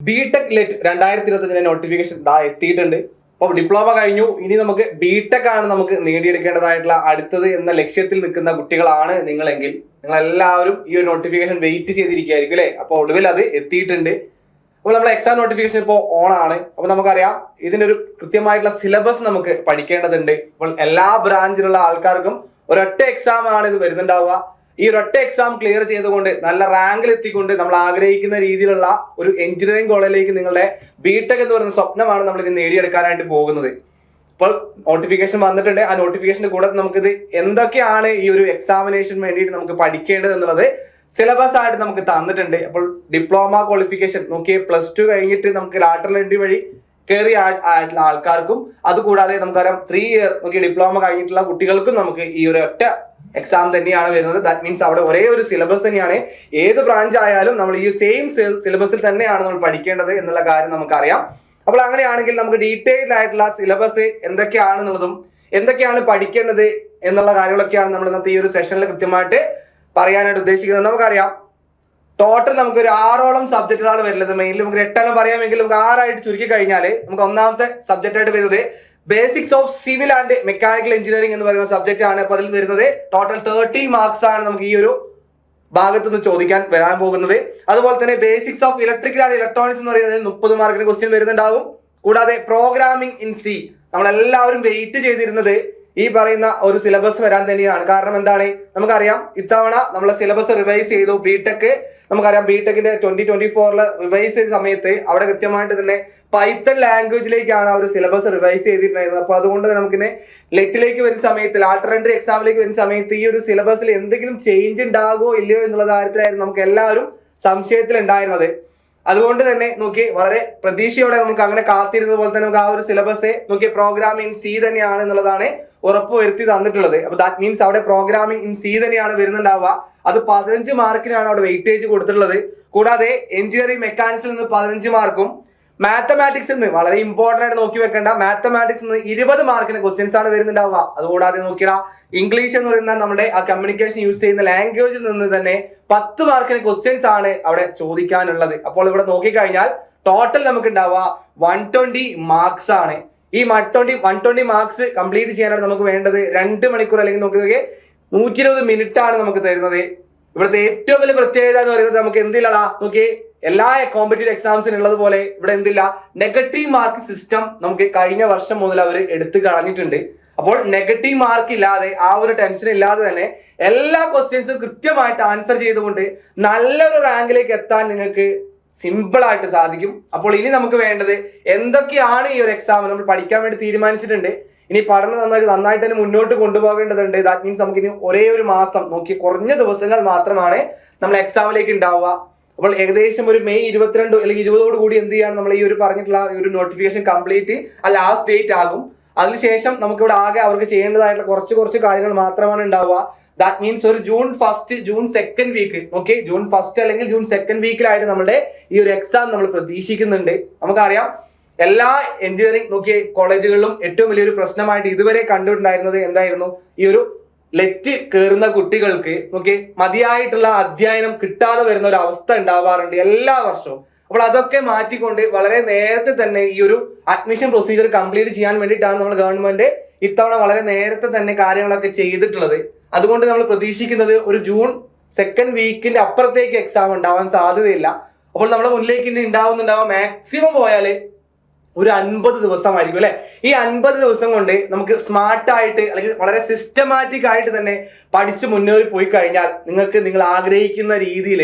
BTech let 2025 notification എത്തിയിട്ടുണ്ട്. അപ്പോൾ diploma കഴിഞ്ഞു, ഇനി നമുക്ക് ബിടെക് ആണ് നമുക്ക് നേടിയെടുക്കേണ്ടതായിട്ടുള്ള അടുത്തത് എന്ന ലക്ഷ്യത്തിൽ നിൽക്കുന്ന കുട്ടികളാണ് നിങ്ങളെങ്കിൽ നിങ്ങൾ എല്ലാവരും ഈ ഒരു നോട്ടിഫിക്കേഷൻ വെയിറ്റ് ചെയ്തിരിക്കുകയായിരിക്കും അല്ലേ. അപ്പോൾ ഒടുവിൽ അത് എത്തിയിട്ടുണ്ട്. അപ്പോൾ നമ്മുടെ എക്സാം നോട്ടിഫിക്കേഷൻ ഇപ്പോൾ ഓൺ ആണ്. അപ്പോൾ നമുക്കറിയാം ഇതിന്റെ ഒരു കൃത്യമായിട്ടുള്ള സിലബസ് നമുക്ക് പഠിക്കേണ്ടതുണ്ട്. അപ്പോൾ എല്ലാ ബ്രാഞ്ചിലുള്ള ആൾക്കാർക്കും ഒരൊറ്റ എക്സാം ആണ് ഇത് വരുന്നുണ്ടാവുക. ഈ ഒരൊറ്റ എക്സാം ക്ലിയർ ചെയ്തുകൊണ്ട് നല്ല റാങ്കിൽ എത്തിക്കൊണ്ട് നമ്മൾ ആഗ്രഹിക്കുന്ന രീതിയിലുള്ള ഒരു എഞ്ചിനീയറിംഗ് കോളേജിലേക്ക് നിങ്ങളുടെ ബിടെക് എന്ന് പറയുന്ന സ്വപ്നമാണ് നമ്മൾ ഇനി നേടിയെടുക്കാനായിട്ട് പോകുന്നത്. അപ്പോൾ നോട്ടിഫിക്കേഷൻ വന്നിട്ടുണ്ട്. ആ നോട്ടിഫിക്കേഷന്റെ കൂടെ നമുക്കിത് എന്തൊക്കെയാണ് ഈ ഒരു എക്സാമിനേഷൻ വേണ്ടിയിട്ട് നമുക്ക് പഠിക്കേണ്ടത് എന്നുള്ളത് സിലബസ് ആയിട്ട് നമുക്ക് തന്നിട്ടുണ്ട്. അപ്പോൾ ഡിപ്ലോമ ക്വാളിഫിക്കേഷൻ നോക്കിയേ, +2 കഴിഞ്ഞിട്ട് നമുക്ക് ലാറ്ററൽ എൻട്രി വഴി കയറിയ ആയിട്ടുള്ള ആൾക്കാർക്കും അതുകൂടാതെ നമുക്കറിയാം 3 ഇയർ നോക്കി ഡിപ്ലോമ കഴിഞ്ഞിട്ടുള്ള കുട്ടികൾക്കും നമുക്ക് ഈ ഒരു ഒറ്റ എക്സാം തന്നെയാണ് വരുന്നത്. ദാറ്റ് മീൻസ് അവിടെ ഒരേ ഒരു സിലബസ് തന്നെയാണ്. ഏത് ബ്രാഞ്ച് ആയാലും നമ്മൾ ഈ സെയിം സിലബസിൽ തന്നെയാണ് നമ്മൾ പഠിക്കേണ്ടത് എന്നുള്ള കാര്യം നമുക്കറിയാം. അപ്പോൾ അങ്ങനെയാണെങ്കിൽ നമുക്ക് ഡീറ്റെയിൽഡ് ആയിട്ടുള്ള സിലബസ് എന്തൊക്കെയാണെന്നുള്ളതും എന്തൊക്കെയാണ് പഠിക്കേണ്ടത് എന്നുള്ള കാര്യങ്ങളൊക്കെയാണ് നമ്മൾ ഇന്നത്തെ ഈ ഒരു സെഷനിൽ കൃത്യമായിട്ട് പറയാനായിട്ട് ഉദ്ദേശിക്കുന്നത്. നമുക്കറിയാം ടോട്ടൽ നമുക്ക് ഒരു 6ഓളം സബ്ജക്റ്റുകളാണ് വരുന്നത്. മെയിൻലി നമുക്ക് 8 പറയാമെങ്കിൽ നമുക്ക് 6 ചുരുക്കി കഴിഞ്ഞാൽ നമുക്ക് ഒന്നാമത്തെ സബ്ജക്റ്റ് ആയിട്ട് വരുന്നത് basics of civil and mechanical engineering എന്ന് പറയുന്ന സബ്ജക്റ്റ് ആണ്. അപ്പോൾ അതിൽ വരുന്നത് ടോട്ടൽ 30 മാർക്സ് ആണ് നമുക്ക് ഈ ഒരു ഭാഗത്ത് നിന്ന് ചോദിക്കാൻ വരാൻ പോകുന്നത്. അതുപോലെ തന്നെ basics of electrical and electronics എന്ന് പറയുന്നത് 30 മാർക്കിന് ക്വസ്റ്റ്യൻ വരുന്നുണ്ടാവും. കൂടാതെ പ്രോഗ്രാമിംഗ് ഇൻ സി നമ്മളെല്ലാവരും വെയിറ്റ് ചെയ്തിരുന്നത് ഈ പറയുന്ന ഒരു സിലബസ് വരാൻ തന്നെയാണ്. കാരണം എന്താണ്, നമുക്കറിയാം ഇത്തവണ നമ്മളെ സിലബസ് റിവൈസ് ചെയ്തു. ബിടെക് നമുക്കറിയാം ബിടെക്കിന്റെ 2024 റിവൈസ് ചെയ്ത സമയത്ത് അവിടെ കൃത്യമായിട്ട് തന്നെ പൈത്തൺ ലാംഗ്വേജിലേക്കാണ് ആ ഒരു സിലബസ് റിവൈസ് ചെയ്തിട്ടുണ്ടായിരുന്നത്. അപ്പോൾ അതുകൊണ്ട് നമുക്കിന്ന് ലെറ്റിലേക്ക് വരുന്ന സമയത്ത് ലാറ്ററൽ എൻട്രി എക്സാമിലേക്ക് വരുന്ന സമയത്ത് ഈ ഒരു സിലബസിൽ എന്തെങ്കിലും ചേഞ്ച് ഉണ്ടാകുമോ ഇല്ലയോ എന്നുള്ള കാര്യത്തിലായിരുന്നു നമുക്ക് എല്ലാവരും സംശയത്തിൽ ഉണ്ടായിരുന്നത്. അതുകൊണ്ട് തന്നെ നോക്കി വളരെ പ്രതീക്ഷയോടെ നമുക്ക് അങ്ങനെ കാത്തിരുന്നത് പോലെ തന്നെ നമുക്ക് ആ ഒരു സിലബസ് നോക്കി പ്രോഗ്രാമിംഗ് സി തന്നെയാണ് എന്നുള്ളതാണ് ഉറപ്പ് വരുത്തി തന്നിട്ടുള്ളത്. അപ്പൊ ദാറ്റ് മീൻസ് അവിടെ പ്രോഗ്രാമിംഗ് ഇൻ സി തന്നെയാണ് വരുന്നുണ്ടാവുക. അത് 15 മാർക്കിനാണ് അവിടെ വെയിറ്റേജ് കൊടുത്തിട്ടുള്ളത്. കൂടാതെ എഞ്ചിനീയറിംഗ് മെക്കാനിക്സിൽ നിന്ന് 15 മാർക്കും മാത്തമാറ്റിക്സിൽ നിന്ന് വളരെ ഇമ്പോർട്ടന്റ് ആയിട്ട് നോക്കി വെക്കേണ്ട മാത്തമാറ്റിക്സിൽ നിന്ന് 20 മാർക്കിന് ക്വസ്റ്റ്യൻസ് ആണ് വരുന്നുണ്ടാവുക. അതുകൂടാതെ നോക്കിയാ ഇംഗ്ലീഷ് എന്ന് പറയുന്ന നമ്മുടെ ആ കമ്മ്യൂണിക്കേഷൻ യൂസ് ചെയ്യുന്ന ലാംഗ്വേജിൽ നിന്ന് തന്നെ 10 മാർക്കിന് ക്വസ്റ്റ്യൻസ് ആണ് അവിടെ ചോദിക്കാനുള്ളത്. അപ്പോൾ ഇവിടെ നോക്കിക്കഴിഞ്ഞാൽ ടോട്ടൽ നമുക്ക് ഉണ്ടാവുക 120 മാർക്സ് ആണ്. ഈ 120 മാർക്സ് കംപ്ലീറ്റ് ചെയ്യാനായിട്ട് നമുക്ക് വേണ്ടത് 2 മണിക്കൂർ അല്ലെങ്കിൽ നോക്കി 120 മിനിറ്റ് ആണ് നമുക്ക് തരുന്നത്. ഇവിടുത്തെ ഏറ്റവും വലിയ പ്രത്യേകത എന്ന് പറയുന്നത് നമുക്ക് എന്തില്ലടാ നോക്കി എല്ലാ കോമ്പറ്റീവ് എക്സാംസിന് ഉള്ളത് പോലെ ഇവിടെ എന്തില്ല, നെഗറ്റീവ് മാർക്ക് സിസ്റ്റം നമുക്ക് കഴിഞ്ഞ വർഷം മുതൽ അവർ എടുത്തു കളഞ്ഞിട്ടുണ്ട്. അപ്പോൾ നെഗറ്റീവ് മാർക്ക് ഇല്ലാതെ ആ ഒരു ടെൻഷൻ ഇല്ലാതെ തന്നെ എല്ലാ ക്വസ്റ്റ്യൻസും കൃത്യമായിട്ട് ആൻസർ ചെയ്തുകൊണ്ട് നല്ലൊരു റാങ്കിലേക്ക് എത്താൻ നിങ്ങൾക്ക് സിമ്പിൾ ആയിട്ട് സാധിക്കും. അപ്പോൾ ഇനി നമുക്ക് വേണ്ടത് എന്തൊക്കെയാണ് ഈ ഒരു എക്സാം നമ്മൾ പഠിക്കാൻ വേണ്ടി തീരുമാനിച്ചിട്ടുണ്ട്. ഇനി പഠനം നന്നായിട്ട് തന്നെ മുന്നോട്ട് കൊണ്ടുപോകേണ്ടതുണ്ട്. ദാറ്റ് മീൻസ് നമുക്ക് ഇനി ഒരേ ഒരു മാസം നോക്കി കുറഞ്ഞ ദിവസങ്ങൾ മാത്രമാണ് നമ്മൾ എക്സാമിലേക്ക് ഉണ്ടാവുക. അപ്പോൾ ഏകദേശം ഒരു മെയ് 22 അല്ലെങ്കിൽ 20 കൂടി എന്ത് ചെയ്യാണ് നമ്മൾ ഈ ഒരു പറഞ്ഞിട്ടുള്ള ഒരു നോട്ടിഫിക്കേഷൻ കംപ്ലീറ്റ് ലാസ്റ്റ് ഡേറ്റ് ആകും. അതിനുശേഷം നമുക്കിവിടെ ആകെ അവർക്ക് ചെയ്യേണ്ടതായിട്ടുള്ള കുറച്ച് കാര്യങ്ങൾ മാത്രമാണ് ഉണ്ടാവുക. ദാറ്റ് മീൻസ് ഒരു June 2nd week okay, June 1 അല്ലെങ്കിൽ ജൂൺ 2nd വീക്കിലായിട്ട് നമ്മുടെ ഈ ഒരു എക്സാം നമ്മൾ പ്രതീക്ഷിക്കുന്നുണ്ട്. നമുക്കറിയാം എല്ലാ എഞ്ചിനീയറിംഗ് നോക്കിയ കോളേജുകളിലും ഏറ്റവും വലിയൊരു പ്രശ്നമായിട്ട് ഇതുവരെ കണ്ടിട്ടുണ്ടായിരുന്നത് എന്തായിരുന്നു, ഈ ഒരു ലെറ്റ് കയറുന്ന കുട്ടികൾക്ക് നോക്കി മതിയായിട്ടുള്ള അധ്യയനം കിട്ടാതെ വരുന്ന ഒരു അവസ്ഥ ഉണ്ടാവാറുണ്ട് എല്ലാ വർഷവും. അപ്പോൾ അതൊക്കെ മാറ്റിക്കൊണ്ട് വളരെ നേരത്തെ തന്നെ ഈ ഒരു അഡ്മിഷൻ പ്രൊസീജിയർ കംപ്ലീറ്റ് ചെയ്യാൻ വേണ്ടിയിട്ടാണ് നമ്മൾ ഗവൺമെന്റ് ഇത്തവണ വളരെ നേരത്തെ തന്നെ കാര്യങ്ങളൊക്കെ ചെയ്തിട്ടുള്ളത്. അതുകൊണ്ട് നമ്മൾ പ്രതീക്ഷിക്കുന്നത് ഒരു ജൂൺ 2nd വീക്കിന്റെ അപ്പുറത്തേക്ക് എക്സാം ഉണ്ടാവാൻ സാധ്യതയില്ല. അപ്പോൾ നമ്മുടെ മുന്നിലേക്ക് ഇനി ഉണ്ടാവുന്നുണ്ടാവാം മാക്സിമം പോയാല് ഒരു 50 ദിവസമായിരിക്കും അല്ലെ. ഈ 50 ദിവസം കൊണ്ട് നമുക്ക് സ്മാർട്ടായിട്ട് അല്ലെങ്കിൽ വളരെ സിസ്റ്റമാറ്റിക് ആയിട്ട് തന്നെ പഠിച്ച് മുന്നേറി പോയി കഴിഞ്ഞാൽ നിങ്ങൾ ആഗ്രഹിക്കുന്ന രീതിയിൽ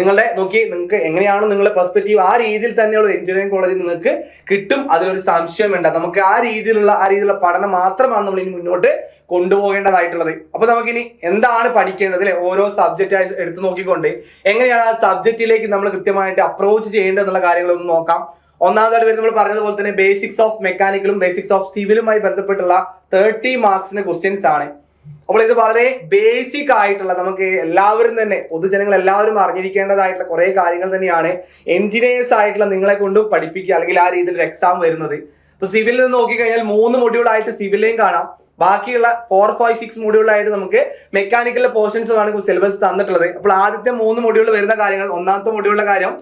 നിങ്ങൾക്ക് എങ്ങനെയാണോ നിങ്ങളുടെ പെർസ്പെക്റ്റീവ് ആ രീതിയിൽ തന്നെയുള്ള എഞ്ചിനീയറിംഗ് കോളേജിൽ നിങ്ങൾക്ക് കിട്ടും. അതിലൊരു സംശയം വേണ്ട. നമുക്ക് ആ രീതിയിലുള്ള പഠനം മാത്രമാണ് നമ്മൾ ഇനി മുന്നോട്ട് കൊണ്ടുപോകേണ്ടതായിട്ടുള്ളത്. അപ്പൊ നമുക്കിനി എന്താണ് പഠിക്കേണ്ടത് അല്ലെ, ഓരോ സബ്ജക്റ്റ് ആയി എടുത്തു നോക്കിക്കൊണ്ട് എങ്ങനെയാണ് ആ സബ്ജക്റ്റിലേക്ക് നമ്മൾ കൃത്യമായിട്ട് അപ്രോച്ച് ചെയ്യേണ്ടത് എന്നുള്ള കാര്യങ്ങളൊന്ന് നോക്കാം. ഒന്നാമതായിട്ട് വരുന്നത് നമ്മൾ പറഞ്ഞതുപോലെ തന്നെ ബേസിക്സ് ഓഫ് മെക്കാനിക്കലും ബേസിക്സ് ഓഫ് സിവിലുമായി ബന്ധപ്പെട്ടുള്ള 30 മാർക്സിന്റെ ക്വസ്റ്റ്യൻസ് ആണ്. അപ്പോൾ ഇത് വളരെ ബേസിക് ആയിട്ടുള്ള നമുക്ക് എല്ലാവരും തന്നെ പൊതുജനങ്ങൾ എല്ലാവരും അറിഞ്ഞിരിക്കേണ്ടതായിട്ടുള്ള കുറെ കാര്യങ്ങൾ തന്നെയാണ് എഞ്ചിനീയേഴ്സ് ആയിട്ടുള്ള നിങ്ങളെ കൊണ്ട് പഠിപ്പിക്കുക അല്ലെങ്കിൽ ആ രീതിയിൽ ഒരു എക്സാം വരുന്നത്. ഇപ്പൊ സിവിലിൽ നിന്ന് നോക്കിക്കഴിഞ്ഞാൽ 3 മൊഡ്യൂളായിട്ട് സിവിലിലെയും കാണാം. ബാക്കിയുള്ള 4, 5, 6 മൊഡ്യൂളായിട്ട് നമുക്ക് മെക്കാനിക്കൽ പോർഷൻസ് ആണ് സിലബസ് തന്നിട്ടുള്ളത്. അപ്പോൾ ആദ്യത്തെ 3 മൊഡ്യൂൾ വരുന്ന കാര്യങ്ങൾ, ഒന്നാമത്തെ മൊഡ്യൂളിലെ കാര്യം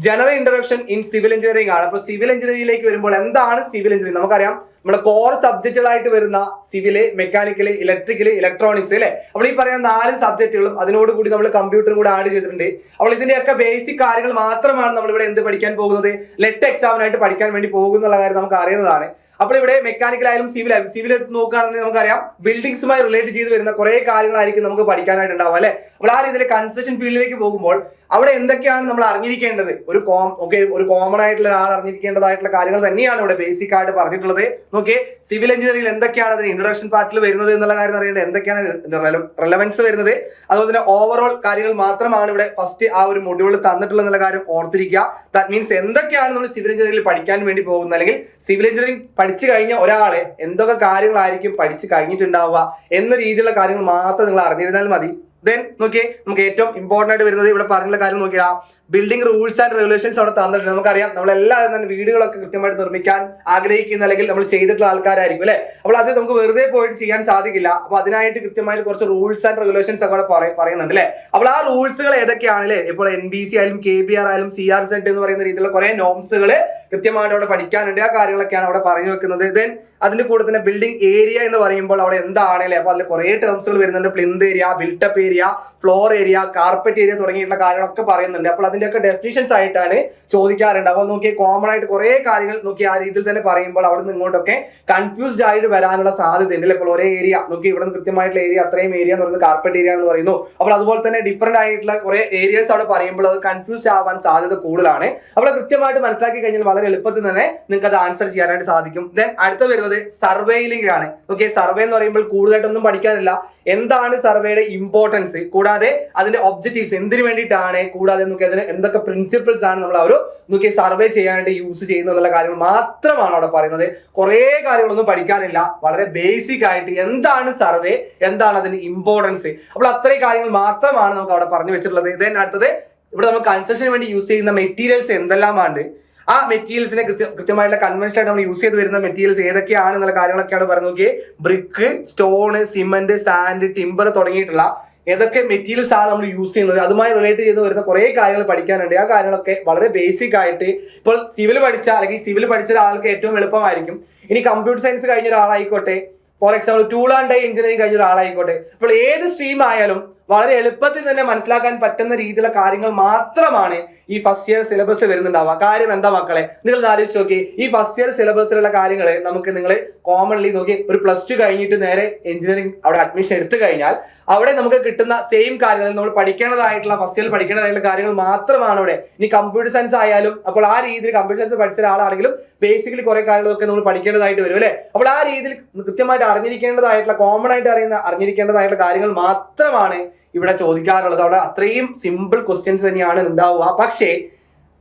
general introduction in civil engineering ആണ്. അപ്പൊ സിവിൽ എഞ്ചിനീയറിംഗിലേക്ക് വരുമ്പോൾ എന്താണ് സിവിൽ എഞ്ചിനീയറിംഗ്? നമുക്കറിയാം നമ്മുടെ കോർ സബ്ജക്റ്റുകളായിട്ട് വരുന്ന സിവില്, മെക്കാനിക്കല്, ഇലക്ട്രിക്കല്, ഇലക്ട്രോണിക്സ് അല്ലെ. അപ്പോൾ ഈ പറയുന്ന 4 സബ്ജക്റ്റുകളും അതിനോടുകൂടി നമ്മൾ കമ്പ്യൂട്ടറും കൂടെ ആഡ് ചെയ്തിട്ടുണ്ട്. അപ്പോൾ ഇതിന്റെയൊക്കെ ബേസിക് കാര്യങ്ങൾ മാത്രമാണ് നമ്മൾ ഇവിടെ എന്ത് പഠിക്കാൻ പോകുന്നത്, ലെറ്റ് എക്സാമിനായിട്ട് പഠിക്കാൻ വേണ്ടി പോകുന്നുള്ള കാര്യം നമുക്ക് അറിയുന്നതാണ്. അപ്പോൾ ഇവിടെ മെക്കാനിക്കൽ ആയാലും സിവിൽ എടുത്ത് നോക്കുകയാണെങ്കിൽ നമുക്കറിയാം ബിൽഡിംഗ്സുമായി റിലേറ്റ് ചെയ്ത് വരുന്ന കുറെ കാര്യങ്ങളായിരിക്കും നമുക്ക് പഠിക്കാനായിട്ട് ഉണ്ടാവുക അല്ലെ. അപ്പോൾ ആ രീതിയിൽ കൺസ്ട്രക്ഷൻ ഫീൽഡിലേക്ക് പോകുമ്പോൾ അവിടെ എന്തൊക്കെയാണ് നമ്മൾ അറിഞ്ഞിരിക്കേണ്ടത്, ഒരു കോമൺ ആയിട്ടുള്ള ഒരാൾ അറിഞ്ഞിരിക്കേണ്ടതായിട്ടുള്ള കാര്യങ്ങൾ തന്നെയാണ് ഇവിടെ ബേസിക് ആയിട്ട് പറഞ്ഞിട്ടുള്ളത്. നോക്കിയേ, സിവിൽ എഞ്ചിനീയറിംഗിൽ എന്തൊക്കെയാണ് അതിന് ഇൻട്രൊഡക്ഷൻ പാർട്ടിൽ വരുന്നത് എന്നുള്ള കാര്യം അറിയേണ്ടത്, എന്തൊക്കെയാണ് റെലവൻസ് വരുന്നത്, അതുപോലെ തന്നെ ഓവറോൾ കാര്യങ്ങൾ മാത്രമാണ് ഇവിടെ ഫസ്റ്റ് ആ ഒരു മൊഡ്യൂളിൽ തന്നിട്ടുള്ള എന്നുള്ള കാര്യം ഓർത്തിരിക്കുക. ദാറ്റ് മീൻസ് എന്തൊക്കെയാണ് നമ്മൾ സിവിൽ എഞ്ചിനീയറിംഗിൽ പഠിക്കാൻ വേണ്ടി പോകുന്നത്, അല്ലെങ്കിൽ സിവിൽ എഞ്ചിനീയറിംഗ് പഠിച്ചു കഴിഞ്ഞ ഒരാളെ എന്തൊക്കെ കാര്യങ്ങളായിരിക്കും പഠിച്ചു കഴിഞ്ഞിട്ടുണ്ടാവുക എന്ന രീതിയിലുള്ള കാര്യങ്ങൾ മാത്രം നിങ്ങൾ അറിഞ്ഞിരുന്നാൽ മതി. ദെൻ നോക്കിയേ, നമുക്ക് ഏറ്റവും ഇമ്പോർട്ടന്റ് ആയിട്ട് വരുന്നത് ഇവിടെ പറഞ്ഞുള്ള കാര്യം നോക്കിയാ, ബിൽഡിംഗ് റൂൾസ് ആൻഡ് റെഗുലേഷൻസ് അവിടെ തന്നിട്ടുണ്ട്. നമുക്കറിയാം നമ്മളെല്ലാവരും തന്നെ വീടുകളൊക്കെ കൃത്യമായിട്ട് നിർമ്മിക്കാൻ ആഗ്രഹിക്കുന്ന അല്ലെങ്കിൽ നമ്മൾ ചെയ്തിട്ടുള്ള ആൾക്കാരായിരിക്കും അല്ലെ. അപ്പോൾ അത് നമുക്ക് വെറുതെ പോയിട്ട് ചെയ്യാൻ സാധിക്കില്ല. അപ്പൊ അതിനായിട്ട് കൃത്യമായിട്ട് കുറച്ച് റൂൾസ് ആൻഡ് റെഗുലേഷൻസ് ഒക്കെ അവിടെ പറയുന്നുണ്ട് അല്ലെ. അപ്പോൾ ആ റൂൾസുകൾ ഏതൊക്കെയാണ് അല്ലെ, ഇപ്പോൾ NBC ആയാലും KBR ആയാലും CRZ എന്ന് പറയുന്ന രീതിയിലുള്ള കുറെ നോംസുകൾ കൃത്യമായിട്ട് അവിടെ പഠിക്കാനുണ്ട്. ആ കാര്യങ്ങളൊക്കെയാണ് അവിടെ പറഞ്ഞു വെക്കുന്നത്. ദെൻ അതിന്റെ കൂടെ തന്നെ ബിൽഡിംഗ് ഏരിയ എന്ന് പറയുമ്പോൾ അവിടെ എന്താണ് അല്ലെ, അപ്പൊ അതിൽ കുറെ ടേംസുകൾ വരുന്നുണ്ട്. Plinth area, built up area, floor area, carpet area തുടങ്ങിയിട്ടുള്ള കാര്യങ്ങളൊക്കെ പറയുന്നുണ്ട്. അപ്പോൾ അതിന്റെയൊക്കെ ഡെഫിനിഷൻസ് ആയിട്ടാണ് ചോദിക്കാറുണ്ട്. അപ്പോൾ നോക്കി കോമൺ ആയിട്ട് കുറെ കാര്യങ്ങൾ നോക്കി ആ രീതിയിൽ തന്നെ പറയുമ്പോൾ അവിടെ നിന്ന് ഇങ്ങോട്ടൊക്കെ കൺഫ്യൂസ്ഡ് ആയിട്ട് വരാനുള്ള സാധ്യതയുണ്ട്. ഇപ്പോൾ ഒരേ ഏരിയ നോക്കി, ഇവിടെ നിന്ന് കൃത്യമായിട്ടുള്ള ഏരിയ അത്രയും ഏരിയ എന്ന് പറയുന്നത് കാർപ്പറ്റ് ഏരിയ എന്ന് പറയുന്നു. അപ്പോൾ അതുപോലെ തന്നെ ഡിഫറെന്റ് ആയിട്ടുള്ള കുറെ ഏരിയസ് അവിടെ പറയുമ്പോൾ അത് കൺഫ്യൂസ്ഡ് ആവാൻ സാധ്യത കൂടുതലാണ്. അപ്പോൾ കൃത്യമായിട്ട് മനസ്സിലാക്കി കഴിഞ്ഞാൽ വളരെ എളുപ്പത്തിൽ തന്നെ നിങ്ങൾക്ക് അത് ആൻസർ ചെയ്യാനായിട്ട് സാധിക്കും. ദെൻ അടുത്ത വരുന്നത് സർവേയിലിംഗ് ആണ്. ഓക്കെ, സർവേ എന്ന് പറയുമ്പോൾ കൂടുതലായിട്ടൊന്നും പഠിക്കാനില്ല. എന്താണ് സർവേയുടെ ഇമ്പോർട്ടൻസ്, കൂടാതെ അതിന്റെ ഒബ്ജക്റ്റീവ്സ് എന്തിനു വേണ്ടിയിട്ടാണ്, കൂടാതെ നോക്കി അതിന് എന്തൊക്കെ പ്രിൻസിപ്പിൾസ് ആണ് നമ്മൾ ആ ഒരു നോക്കി സർവേ ചെയ്യാനായിട്ട് യൂസ് ചെയ്യുന്നത് എന്നുള്ള കാര്യങ്ങൾ മാത്രമാണ് അവിടെ പറയുന്നത്. കുറെ കാര്യങ്ങളൊന്നും പഠിക്കാനില്ല. വളരെ ബേസിക് ആയിട്ട് എന്താണ് സർവേ, എന്താണ് അതിന്റെ ഇമ്പോർട്ടൻസ്, അപ്പോൾ അത്രയും കാര്യങ്ങൾ മാത്രമാണ് നമുക്ക് അവിടെ പറഞ്ഞു വെച്ചിട്ടുള്ളത്. ദെൻ അടുത്തത് ഇവിടെ നമ്മൾ കൺസ്ട്രക്ഷന് വേണ്ടി യൂസ് ചെയ്യുന്ന മെറ്റീരിയൽസ് എന്തെല്ലാമാണ്, ആ മെറ്റീരിയൽസിനെ കൃത്യമായിട്ടുള്ള കൺവെൻഷൻ ആയിട്ട് നമ്മൾ യൂസ് ചെയ്ത് വരുന്ന മെറ്റീരിയൽസ് ഏതൊക്കെയാണ് എന്നുള്ള കാര്യങ്ങളൊക്കെയാണ് പറഞ്ഞു നോക്കിയേ. Brick, stone, cement, sand, timber തുടങ്ങിയിട്ടുള്ള ഏതൊക്കെ മെറ്റീരിയൽസ് ആണ് നമ്മൾ യൂസ് ചെയ്യുന്നത്, അതുമായി റിലേറ്റ് ചെയ്ത് വരുന്ന കുറെ കാര്യങ്ങൾ പഠിക്കാനുണ്ട്. ആ കാര്യങ്ങളൊക്കെ വളരെ ബേസിക് ആയിട്ട് ഇപ്പോൾ സിവിൽ പഠിച്ച അല്ലെങ്കിൽ സിവിൽ പഠിച്ച ഒരാൾക്ക് ഏറ്റവും എളുപ്പമായിരിക്കും. ഇനി കമ്പ്യൂട്ടർ സയൻസ് കഴിഞ്ഞ ഒരാളായിക്കോട്ടെ, for example tool and die engineering കഴിഞ്ഞ ഒരാളായിക്കോട്ടെ, ഇപ്പോൾ ഏത് സ്ട്രീം ആയാലും വളരെ എളുപ്പത്തിൽ തന്നെ മനസ്സിലാക്കാൻ പറ്റുന്ന രീതിയിലുള്ള കാര്യങ്ങൾ മാത്രമാണ് ഈ ഫസ്റ്റ് ഇയർ സിലബസ് വരുന്നുണ്ടാവുക. കാര്യം എന്താ മക്കളെ, നിങ്ങൾ ആലോചിച്ച് നോക്കി, ഈ ഫസ്റ്റ് ഇയർ സിലബസിലുള്ള കാര്യങ്ങൾ നമുക്ക് നിങ്ങൾ കോമൺലി നോക്കി ഒരു +2 കഴിഞ്ഞിട്ട് നേരെ എഞ്ചിനീയറിംഗ് അവിടെ അഡ്മിഷൻ എടുത്തു കഴിഞ്ഞാൽ അവിടെ നമുക്ക് കിട്ടുന്ന സെയിം കാര്യങ്ങൾ നമ്മൾ പഠിക്കേണ്ടതായിട്ടുള്ള ഫസ്റ്റ് ഇയർ പഠിക്കേണ്ടതായിട്ടുള്ള കാര്യങ്ങൾ മാത്രമാണ് അവിടെ. ഇനി കമ്പ്യൂട്ടർ സയൻസ് ആയാലും അപ്പോൾ ആ രീതിയിൽ കമ്പ്യൂട്ടർ സയൻസ് പഠിച്ച ഒരാളാണെങ്കിലും ബേസിക്കലി കുറെ കാര്യങ്ങളൊക്കെ നമ്മൾ പഠിക്കേണ്ടതായിട്ട് വരും അല്ലെ. അപ്പോൾ ആ രീതിയിൽ കൃത്യമായിട്ട് അറിഞ്ഞിരിക്കേണ്ടതായിട്ടുള്ള കോമൺ ആയിട്ട് അറിഞ്ഞിരിക്കേണ്ടതായിട്ടുള്ള കാര്യങ്ങൾ മാത്രമാണ് ഇവിടെ ചോദിക്കാറുള്ളത്. അവിടെ അത്രയും സിമ്പിൾ ക്വസ്റ്റ്യൻസ് തന്നെയാണ് ഉണ്ടാവുക. പക്ഷേ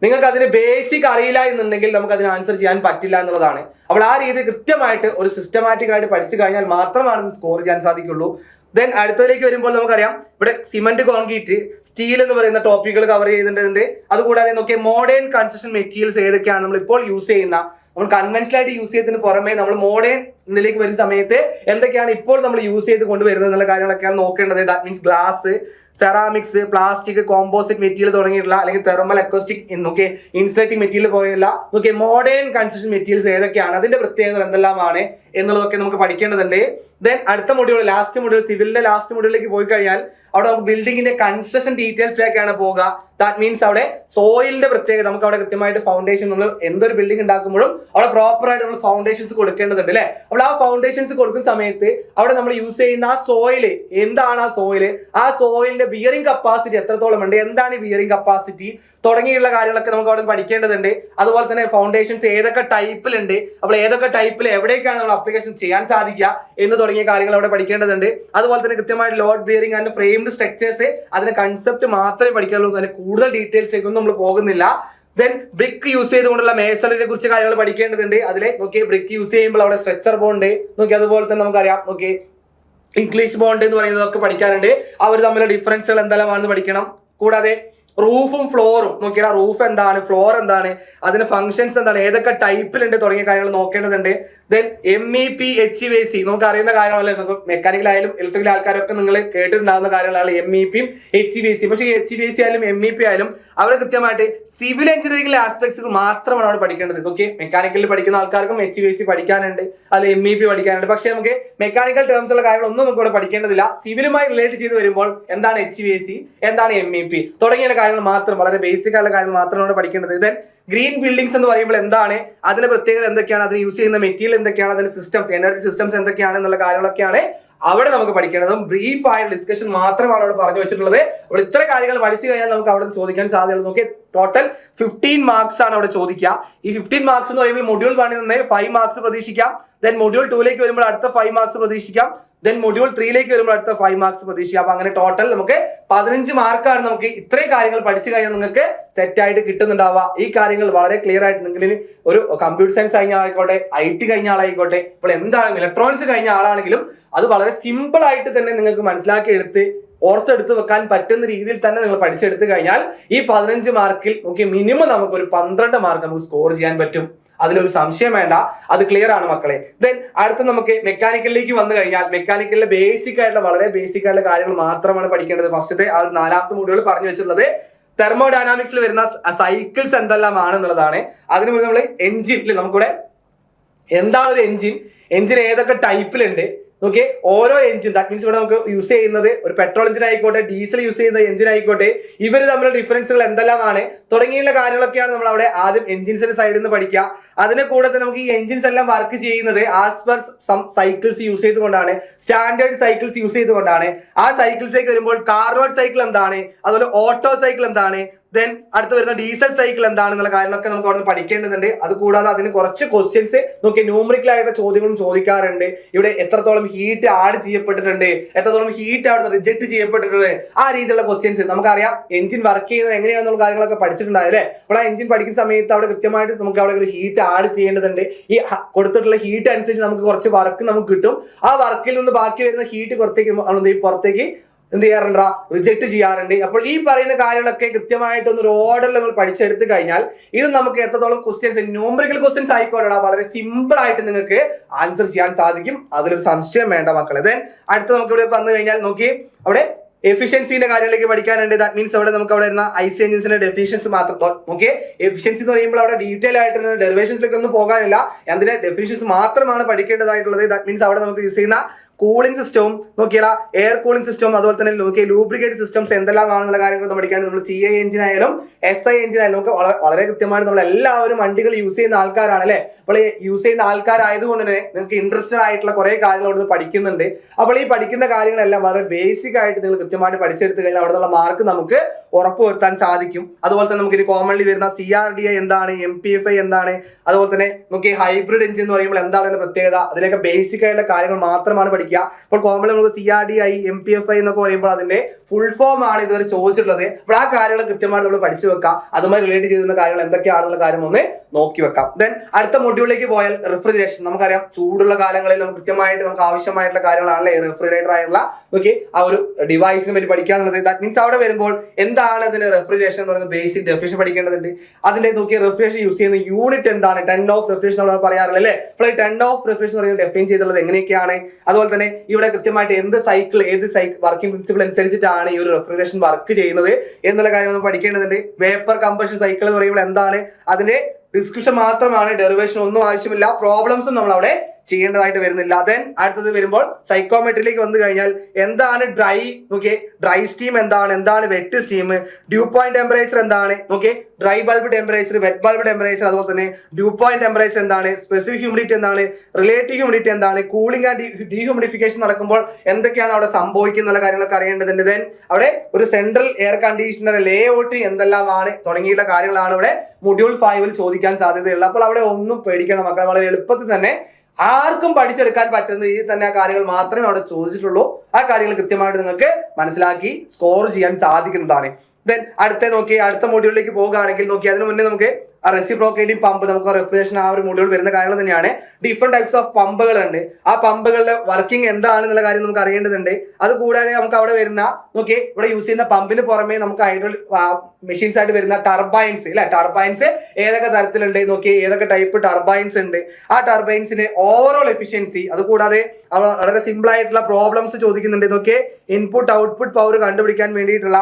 നിങ്ങൾക്ക് അതിന് ബേസിക് അറിയില്ല എന്നുണ്ടെങ്കിൽ നമുക്ക് അതിന് ആൻസർ ചെയ്യാൻ പറ്റില്ല എന്നുള്ളതാണ്. അപ്പോൾ ആ രീതി കൃത്യമായിട്ട് ഒരു സിസ്റ്റമാറ്റിക് ആയിട്ട് പഠിച്ചു കഴിഞ്ഞാൽ മാത്രമാണ് സ്കോർ ചെയ്യാൻ സാധിക്കുള്ളൂ. ദെൻ അടുത്തതിലേക്ക് വരുമ്പോൾ നമുക്കറിയാം ഇവിടെ സിമന്റ്, കോൺക്രീറ്റ്, സ്റ്റീൽ എന്ന് പറയുന്ന ടോപ്പിക്കുകൾ കവർ ചെയ്തിട്ടുണ്ട്. അതുകൂടാതെ നോക്കിയാൽ മോഡേൺ കൺസ്ട്രക്ഷൻ മെറ്റീരിയൽസ് ഏതൊക്കെയാണ് നമ്മൾ ഇപ്പോൾ യൂസ് ചെയ്യുന്ന, നമ്മൾ കൺവെൻഷനൽ ആയിട്ട് യൂസ് ചെയ്തതിന് പുറമെ നമ്മൾ മോഡേൺ ഇതിലേക്ക് വരുന്ന സമയത്ത് എന്തൊക്കെയാണ് ഇപ്പോൾ നമ്മൾ യൂസ് ചെയ്ത് കൊണ്ടുവരുന്നത് എന്നുള്ള കാര്യങ്ങളൊക്കെയാണ് നോക്കേണ്ടത്. That means glass, ceramics, plastic, composite material തുടങ്ങിയിട്ടുള്ള അല്ലെങ്കിൽ തെർമൽ, അക്കോസ്റ്റിക്, നോക്കിയ ഇൻസുലേറ്റിംഗ് മെറ്റീരിയൽ പോലെയുള്ള നോക്കിയ മോഡേൺ കൺസ്ട്രക്ഷൻ മെറ്റീരിയൽസ് ഏതൊക്കെയാണ്, അതിന്റെ പ്രത്യേകതകൾ എന്തെല്ലാമാണ് എന്നുള്ളതൊക്കെ നമുക്ക് പഠിക്കേണ്ടതുണ്ട്. ദെൻ അടുത്ത മൊഡ്യൂൾ, ലാസ്റ്റ് മൊഡ്യൂൾ, സിവിലിന്റെ ലാസ്റ്റ് മൊഡ്യൂളിലേക്ക് പോയി കഴിഞ്ഞാൽ അവിടെ നമുക്ക് ബിൽഡിങ്ങിന്റെ കൺസ്ട്രക്ഷൻ ഡീറ്റെയിൽസിലേക്കാണ് പോകുക. ദാറ്റ് മീൻസ് അവിടെ സോയിലിന്റെ പ്രത്യേകത, നമുക്ക് അവിടെ കൃത്യമായിട്ട് ഫൗണ്ടേഷൻ, നമ്മൾ എന്തൊരു ബിൽഡിംഗ് ഉണ്ടാക്കുമ്പോഴും അവിടെ പ്രോപ്പർ ആയിട്ട് നമ്മൾ ഫൗണ്ടേഷൻസ് കൊടുക്കേണ്ടതുണ്ട് അല്ലെ. അപ്പോൾ ആ ഫൗണ്ടേഷൻസ് കൊടുക്കുന്ന സമയത്ത് അവിടെ നമ്മൾ യൂസ് ചെയ്യുന്ന ആ സോയില് എന്താണ്, ആ സോയിലിന്റെ ബിയറിംഗ് കപ്പാസിറ്റി എത്രത്തോളം ഉണ്ട്, എന്താണ് ഈ ബിയറിംഗ് കപ്പാസിറ്റി തുടങ്ങിയുള്ള കാര്യങ്ങളൊക്കെ നമുക്ക് അവിടെ പഠിക്കേണ്ടതുണ്ട്. അതുപോലെ തന്നെ ഫൗണ്ടേഷൻസ് ഏതൊക്കെ ടൈപ്പിലുണ്ട്, അപ്പോൾ ഏതൊക്കെ ടൈപ്പിൽ എവിടേക്കാണ് നമ്മൾ അപ്ലിക്കേഷൻ ചെയ്യാൻ സാധിക്കുക എന്ന് തുടങ്ങിയ കാര്യങ്ങൾ അവിടെ പഠിക്കേണ്ടതുണ്ട്. അതുപോലെ തന്നെ കൃത്യമായിട്ട് load bearing and framed structures, അതിന്റെ കൺസെപ്റ്റ് മാത്രമേ പഠിക്കാനുള്ളൂ, അതിന് കൂടുതൽ ഡീറ്റെയിൽസിലേക്കൊന്നും നമ്മൾ പോകുന്നില്ല. ദെൻ ബ്രിക്ക് യൂസ് ചെയ്തുകൊണ്ടുള്ള മേസണിനെ കുറിച്ച് കാര്യങ്ങൾ പഠിക്കേണ്ടതുണ്ട്. അതിലെ നോക്കി ബ്രിക്ക് യൂസ് ചെയ്യുമ്പോൾ അവിടെ സ്ട്രെച്ചർ ബോണ്ട് നോക്കി, അതുപോലെ തന്നെ നമുക്കറിയാം നോക്കി ഇംഗ്ലീഷ് ബോണ്ട് എന്ന് പറയുന്നതൊക്കെ പഠിക്കാനുണ്ട്. അവർ തമ്മിലുള്ള ഡിഫറൻസുകൾ എന്തെല്ലാമാണെന്ന് പഠിക്കണം. കൂടാതെ റൂഫും ഫ്ലോറും നോക്കിയാൽ റൂഫ് എന്താണ്, ഫ്ലോർ എന്താണ്, അതിന്റെ ഫംഗ്ഷൻസ് എന്താണ്, ഏതൊക്കെ ടൈപ്പിലുണ്ട് തുടങ്ങിയ കാര്യങ്ങൾ നോക്കേണ്ടതുണ്ട്. ദെൻ MEP, HVAC നമുക്ക് അറിയുന്ന കാര്യങ്ങളല്ലേ, മെക്കാനിക്കൽ ആയാലും ഇലക്ട്രിക്കൽ ആൾക്കാരൊക്കെ നിങ്ങൾ കേട്ടിട്ടുണ്ടാകുന്ന കാര്യങ്ങളാണ് MEP യും HVAC. പക്ഷേ HVAC ആയാലും MEP ആയാലും അവിടെ കൃത്യമായിട്ട് സിവിൽ എഞ്ചിനീയറിംഗിലെ ആസ്പെക്ട്സുകൾ മാത്രമാണ് അവിടെ പഠിക്കേണ്ടത്. ഓക്കെ, മെക്കാനിക്കലിൽ പഠിക്കുന്ന ആൾക്കാർക്കും HVAC പഠിക്കാനുണ്ട്, അല്ല MEP പഠിക്കാനുണ്ട്. പക്ഷേ നമുക്ക് മെക്കാനിക്കൽ ടേംസുള്ള കാര്യങ്ങളൊന്നും നമുക്ക് ഇവിടെ പഠിക്കേണ്ടതില്ല. സിവിലുമായി റിലേറ്റ് ചെയ്ത് വരുമ്പോൾ എന്താണ് HVAC, എന്താണ് MEP തുടങ്ങിയ കാര്യങ്ങൾ മാത്രം, വളരെ ബേസിക് ആയിട്ടുള്ള കാര്യങ്ങൾ മാത്രമാണ് പഠിക്കേണ്ടത്. ദെൻ ഗ്രീൻ ബിൽഡിംഗ്സ് എന്ന് പറയുമ്പോൾ എന്താണ്, അതിന്റെ പ്രത്യേകത എന്തൊക്കെയാണ്, അതിന് യൂസ് ചെയ്യുന്ന മെറ്റീരിയൽ എന്തൊക്കെയാണ്, അതിന്റെ സിസ്റ്റംസ്, എനർജി സിസ്റ്റംസ് എന്തൊക്കെയാണ് എന്നുള്ള കാര്യങ്ങളൊക്കെയാണ് അവിടെ നമുക്ക് പഠിക്കേണ്ടതും. ബ്രീഫ് ആയ ഡിസ്കഷൻ മാത്രമാണ് അവിടെ പറഞ്ഞു വെച്ചിട്ടുള്ളത്. അവിടെ ഇത്ര കാര്യങ്ങൾ പഠിച്ചു കഴിഞ്ഞാൽ നമുക്ക് അവിടെ ചോദിക്കാൻ സാധ്യതയുള്ളൂ. നോക്കി, ടോട്ടൽ 15 മാർക്സ് ആണ് അവിടെ ചോദിക്കുക. ഈ 15 മാർക്സ് എന്ന് പറയുമ്പോൾ മൊഡ്യൂൾ 1 നിന്ന് 5 മാർക്സ് പ്രതീക്ഷിക്കാം. ദെൻ മൊഡ്യൂൾ 2ലേക്ക് വരുമ്പോൾ അടുത്ത 5 മാർക്സ് പ്രതീക്ഷിക്കാം. ദെൻ മൊഡ്യൂൾ 3ലേക്ക് വരുമ്പോൾ അടുത്ത 5 മാർക്സ് പ്രതീക്ഷിക്കാം. അപ്പൊ അങ്ങനെ ടോട്ടൽ നമുക്ക് 15 മാർക്കാണ് നമുക്ക് ഇത്രയും കാര്യങ്ങൾ പഠിച്ചു കഴിഞ്ഞാൽ നിങ്ങൾക്ക് സെറ്റ് ആയിട്ട് കിട്ടുന്നുണ്ടാവുക. ഈ കാര്യങ്ങൾ വളരെ ക്ലിയർ ആയിട്ട് നിങ്ങൾ ഒരു കമ്പ്യൂട്ടർ സയൻസ് കഴിഞ്ഞ ആയിക്കോട്ടെ, IT കഴിഞ്ഞ ആളായിക്കോട്ടെ, ഇപ്പോൾ എന്താണെങ്കിലും ഇലക്ട്രോണിക്സ് കഴിഞ്ഞ ആളാണെങ്കിലും അത് വളരെ സിമ്പിൾ ആയിട്ട് തന്നെ നിങ്ങൾക്ക് മനസ്സിലാക്കി എടുത്ത് ഓർത്തെടുത്ത് വെക്കാൻ പറ്റുന്ന രീതിയിൽ തന്നെ നിങ്ങൾ പഠിച്ചെടുത്ത് കഴിഞ്ഞാൽ ഈ 15 മാർക്കിൽ നോക്കി മിനിമം നമുക്ക് ഒരു 12 മാർക്ക് നമുക്ക് സ്കോർ ചെയ്യാൻ പറ്റും. അതിലൊരു സംശയം വേണ്ട, അത് ക്ലിയർ ആണ് മക്കളെ. ദെൻ അടുത്ത നമുക്ക് മെക്കാനിക്കലിലേക്ക് വന്നു കഴിഞ്ഞാൽ മെക്കാനിക്കലിലെ ബേസിക് ആയിട്ടുള്ള വളരെ ബേസിക് ആയിട്ടുള്ള കാര്യങ്ങൾ മാത്രമാണ് പഠിക്കേണ്ടത്. ഫസ്റ്റത്തെ ആ ഒരു 4ാമത്തെ മൊഡ്യൂൾ പറഞ്ഞു വെച്ചിട്ടുള്ളത് തെർമോഡൈനാമിക്സിൽ വരുന്ന സൈക്കിൾസ് എന്തെല്ലാം ആണെന്നുള്ളതാണ്. അതിന് മുന്നേ നമ്മൾ എഞ്ചിനിൽ നമുക്കിവിടെ എന്താണ് ഒരു എഞ്ചിൻ ഏതൊക്കെ ടൈപ്പിലുണ്ട് നോക്കിയേ. ഓരോ എഞ്ചിൻ, ദാറ്റ് മീൻസ് ഇവിടെ നമുക്ക് യൂസ് ചെയ്യുന്നത് ഒരു പെട്രോൾ എഞ്ചിൻ ആയിക്കോട്ടെ, ഡീസൽ യൂസ് ചെയ്യുന്ന എഞ്ചിൻ ആയിക്കോട്ടെ, ഇവർ തമ്മിലുള്ള ഡിഫറൻസുകൾ എന്തെല്ലാമാണ് തുടങ്ങിയുള്ള കാര്യങ്ങളൊക്കെയാണ് നമ്മൾ അവിടെ ആദ്യം എഞ്ചിൻസിന്റെ സൈഡിൽ നിന്ന് പഠിക്കുക. അതിനെ കൂടെ തന്നെ നമുക്ക് ഈ എഞ്ചിൻസ് എല്ലാം വർക്ക് ചെയ്യുന്നത് as per some cycles use ചെയ്തുകൊണ്ടാണ്, സ്റ്റാൻഡേർഡ് സൈക്കിൾസ് യൂസ് ചെയ്തുകൊണ്ടാണ്. ആ സൈക്കിൾസിലേക്ക് വരുമ്പോൾ കാർനോട്ട് സൈക്കിൾ എന്താണ്, അതുപോലെ ഓട്ടോ സൈക്കിൾ എന്താണ്, ദെൻ അടുത്ത് വരുന്ന ഡീസൽ സൈക്കിൾ എന്താണെന്നുള്ള കാര്യങ്ങളൊക്കെ നമുക്ക് അവിടെ നിന്ന് പഠിക്കേണ്ടതുണ്ട്. അത് കൂടാതെ അതിന് കുറച്ച് ക്വസ്റ്റ്യൻസ് നോക്കി ന്യൂമറിക്കൽ ആയിട്ടുള്ള ചോദ്യങ്ങളും ചോദിക്കാറുണ്ട്. ഇവിടെ എത്രത്തോളം ഹീറ്റ് ആഡ് ചെയ്യപ്പെട്ടിട്ടുണ്ട്, എത്രത്തോളം ഹീറ്റ് അവിടെ റിജക്ട് ചെയ്യപ്പെട്ടിട്ടുണ്ട്, ആ രീതിയിലുള്ള ക്വസ്റ്റ്യൻസ്. നമുക്കറിയാം എഞ്ചിൻ വർക്ക് ചെയ്യുന്നത് എങ്ങനെയാണെന്നുള്ള കാര്യങ്ങളൊക്കെ പഠിച്ചിട്ടുണ്ടാവും അല്ലേ. അപ്പോൾ ആ എഞ്ചിൻ പഠിക്കുന്ന സമയത്ത് അവിടെ കൃത്യമായിട്ട് നമുക്ക് അവിടെ ഒരു ഹീറ്റ് ആഡ് ചെയ്യേണ്ടതുണ്ട്. ഈ കൊടുത്തിട്ടുള്ള ഹീറ്റ് അനുസരിച്ച് നമുക്ക് കുറച്ച് വർക്ക് നമുക്ക് കിട്ടും. ആ വർക്കിൽ നിന്ന് ബാക്കി വരുന്ന ഹീറ്റ് പുറത്തേക്ക് എന്ത് ചെയ്യാറുണ്ട്, റിജക്ട് ചെയ്യാറുണ്ട്. അപ്പോൾ ഈ പറയുന്ന കാര്യങ്ങളൊക്കെ കൃത്യമായിട്ടൊന്ന് ഒരു ഓർഡറിൽ നമ്മൾ പഠിച്ചെടുത്ത് കഴിഞ്ഞാൽ ഇത് നമുക്ക് എത്രത്തോളം ക്വസ്റ്റ്യൻസ്, ന്യൂമറിക്കൽ ക്വസ്റ്റ്യൻസ് ആയിക്കോട്ടെ, വളരെ സിമ്പിൾ ആയിട്ട് നിങ്ങൾക്ക് ആൻസർ ചെയ്യാൻ സാധിക്കും. അതിലൊരു സംശയം വേണ്ട മക്കളെ. ദെൻ അടുത്ത് നമുക്ക് ഇവിടെ വന്നു കഴിഞ്ഞാൽ നോക്കി അവിടെ എഫിഷ്യൻസിന്റെ കാര്യങ്ങളിലേക്ക് പഠിക്കാനുണ്ട്. ദാറ്റ് മീൻസ് അവിടെ നമുക്ക് അവിടെ വരുന്ന IC എഞ്ചിൻസിന്റെ ഡെഫിനിഷൻസ് മാത്രം. ഓക്കെ, എഫിഷ്യൻസി എന്ന് പറയുമ്പോൾ അവിടെ ഡീറ്റെയിൽ ആയിട്ട് ഡെറിവേഷൻസിലേക്ക് ഒന്നും പോകാനില്ല, അതിന്റെ ഡെഫിനിഷൻസ് മാത്രമാണ് പഠിക്കേണ്ടതായിട്ടുള്ളത്. ദാറ്റ് മീൻസ് അവിടെ നമുക്ക് യൂസ് ചെയ്യുന്ന കൂളിംഗ് സിസ്റ്റവും നോക്കിയാൽ എയർ കൂളിംഗ് സിസ്റ്റം, അതുപോലെ തന്നെ നോക്കിയാൽ ലൂബ്രിക്കേറ്റ് സിസ്റ്റംസ് എന്തെല്ലാം ആണെന്നുള്ള കാര്യങ്ങളൊക്കെ പഠിക്കാൻ നമ്മൾ CI എഞ്ചിൻ ആയാലും SI എഞ്ചിൻ ആയാലും നമുക്ക് വളരെ കൃത്യമായിട്ട് നമ്മൾ എല്ലാവരും വണ്ടികൾ യൂസ് ചെയ്യുന്ന ആൾക്കാരാണ് അല്ലെ. അപ്പോൾ ഈ യൂസ് ചെയ്യുന്ന ആൾക്കാരായതുകൊണ്ട് തന്നെ നിങ്ങൾക്ക് ഇൻട്രസ്റ്റഡ് ആയിട്ടുള്ള കുറെ കാര്യങ്ങൾ അവിടെ നിന്ന് പഠിക്കുന്നുണ്ട്. അപ്പോൾ ഈ പഠിക്കുന്ന കാര്യങ്ങളെല്ലാം വളരെ ബേസിക് ആയിട്ട് നിങ്ങൾ കൃത്യമായിട്ട് പഠിച്ചെടുത്ത് കഴിഞ്ഞാൽ അവിടെ നിന്നുള്ള മാർക്ക് നമുക്ക് ഉറപ്പുവരുത്താൻ സാധിക്കും. അതുപോലെ തന്നെ നമുക്ക് ഇനി കോമൺലി വരുന്ന CRDI എന്താണ്, MPFI എന്താണ്, അതുപോലെ തന്നെ നമുക്ക് ഹൈബ്രിഡ് എഞ്ചിൻ എന്ന് പറയുമ്പോൾ എന്താണ് അതിന്റെ പ്രത്യേകത, അതിനൊക്കെ ബേസിക് ആയിട്ടുള്ള കാര്യങ്ങൾ മാത്രമാണ് പഠിക്കുക. അപ്പോൾ കോമൺലി നമുക്ക് CRDI MPFI എന്നൊക്കെ പറയുമ്പോൾ അതിന്റെ ഫുൾ ഫോം ആണ് ഇതുവരെ ചോദിച്ചിട്ടുള്ളത്. അപ്പോൾ ആ കാര്യങ്ങൾ കൃത്യമായിട്ട് നമ്മൾ പഠിച്ചു വെക്കാം. അതുമായി റിലേറ്റ് ചെയ്യുന്ന കാര്യങ്ങൾ എന്തൊക്കെയാണെന്നുള്ള കാര്യം ഒന്ന് നോക്കി വെക്കാം. ദെൻ അടുത്ത മൊഡ്യൂളിലേക്ക് പോയാൽ റെഫ്രിജറേഷൻ. നമുക്കറിയാം ചൂടുള്ള കാലങ്ങളിൽ നമുക്ക് കൃത്യമായിട്ട് നമുക്ക് ആവശ്യമായിട്ടുള്ള കാര്യങ്ങളാണല്ലേ റെഫ്രിജറേറ്റർ ആയിട്ടുള്ള നോക്കി ആ ഒരു ഡിവൈസിനെ പറ്റി പഠിക്കാന്നുള്ളത്. ദാറ്റ് മീൻസ് അവിടെ വരുമ്പോൾ എന്താണ് അതിന് റെഫ്രിജറേഷൻ എന്ന് പറയുന്നത് ബേസിക് ഡെഫിനിഷൻ പഠിക്കേണ്ടതുണ്ട്. അതിന്റെ നോക്കി റെഫ്രിജറേഷൻ യൂസ് ചെയ്യുന്ന യൂണിറ്റ് എന്താണ്, ടൺ ഓഫ് റെഫ്രിജറേഷൻ നമ്മൾ പറയാറില്ല അല്ലേ. അപ്പോൾ ഈ ടൺ ഓഫ് റെഫ്രിജറേഷൻ എന്ന് പറയുന്നത് ഡെഫൈൻ ചെയ്തിട്ടുള്ളത് എങ്ങനെയൊക്കെയാണ്, അതുപോലെ തന്നെ ഇവിടെ കൃത്യമായിട്ട് ഏത് വർക്കിംഗ് പ്രിൻസിപ്പിൾ അനുസരിച്ചിട്ടാണ് ഈ ഒരു റെഫ്രിജറേഷൻ വർക്ക് ചെയ്യുന്നത് എന്നുള്ള കാര്യം നമ്മൾ പഠിക്കേണ്ടതുണ്ട്. വേപ്പർ കമ്പഷൻ സൈക്കിൾ എന്ന് പറയുമ്പോൾ എന്താണ്, അതിന്റെ ഡിസ്കഷൻ മാത്രമാണ്, ഡെറിവേഷൻ ഒന്നും ആവശ്യമില്ല, പ്രോബ്ലംസും നമ്മൾ അവിടെ ചെയ്യേണ്ടതായിട്ട് വരുന്നില്ല. ദെൻ അടുത്തത് വരുമ്പോൾ സൈക്കോമെട്രിയിലേക്ക് വന്നു കഴിഞ്ഞാൽ എന്താണ് ഡ്രൈ സ്റ്റീം എന്താണ് wet steam, dew point temperature എന്താണ്, dry bulb temperature, wet bulb temperature, അതുപോലെ തന്നെ ഡ്യൂ പോയിന്റ് ടെമ്പറേച്ചർ എന്താണ്, സ്പെസിഫിക് ഹ്യൂമിഡിറ്റി എന്താണ്, റിലേറ്റീവ് ഹ്യൂമിഡിറ്റി എന്താണ്, കൂളിംഗ് ആൻഡ് ഡീഹ്യൂമിഡിഫിക്കേഷൻ നടക്കുമ്പോൾ എന്തൊക്കെയാണ് അവിടെ സംഭവിക്കുന്ന കാര്യങ്ങളൊക്കെ അറിയേണ്ടതുണ്ട്. ദെൻ അവിടെ ഒരു central air conditioner layout എന്തെല്ലാമാണ് തുടങ്ങിയുള്ള കാര്യങ്ങളാണ് ഇവിടെ മൊഡ്യൂൾ 5 ചോദിക്കാൻ സാധ്യതയുള്ളത്. അപ്പോൾ അവിടെ ഒന്നും പേടിക്കണം മക്കളെ, വളരെ എളുപ്പത്തിൽ തന്നെ ആർക്കും പഠിച്ചെടുക്കാൻ പറ്റുന്ന രീതിയിൽ തന്നെ ആ കാര്യങ്ങൾ മാത്രമേ അവിടെ ചോദിച്ചിട്ടുള്ളൂ. ആ കാര്യങ്ങൾ കൃത്യമായിട്ട് നിങ്ങൾക്ക് മനസ്സിലാക്കി സ്കോർ ചെയ്യാൻ സാധിക്കുന്നതാണ്. ദെൻ അടുത്ത മൊഡ്യൂളിലേക്ക് പോകുകയാണെങ്കിൽ അതിന് മുന്നേ നമുക്ക് റെസിപ്രോക്കേറ്റിംഗ് പമ്പ്, നമുക്ക് റെഫ്രിജറേഷൻ ആ ഒരു മൊഡ്യൂൾ വരുന്ന കാര്യങ്ങൾ തന്നെയാണ്. ഡിഫറെന്റ് ടൈപ്സ് ഓഫ് പമ്പുകളുണ്ട്. ആ പമ്പുകളുടെ വർക്കിംഗ് എന്താണെന്നുള്ള കാര്യം നമുക്ക് അറിയേണ്ടതുണ്ട്. അത് കൂടാതെ നമുക്ക് അവിടെ വരുന്ന ഇവിടെ യൂസ് ചെയ്യുന്ന പമ്പിന് പുറമെ നമുക്ക് ഹൈഡ്രോളിക് മെഷീൻസ് ആയിട്ട് വരുന്ന ടർബൈൻസ് അല്ലെ. ടർബൈൻസ് ഏതൊക്കെ തരത്തിലുണ്ട് ഏതൊക്കെ ടൈപ്പ് ടർബൈൻസ് ഉണ്ട്, ആ ടർബൈൻസിന്റെ ഓവറോൾ എഫിഷ്യൻസി, അത് കൂടാതെ വളരെ സിമ്പിൾ ആയിട്ടുള്ള പ്രോബ്ലംസ് ചോദിക്കുന്നുണ്ട്. ഇൻപുട്ട് ഔട്ട്പുട്ട് പവർ കണ്ടുപിടിക്കാൻ വേണ്ടിയിട്ടുള്ള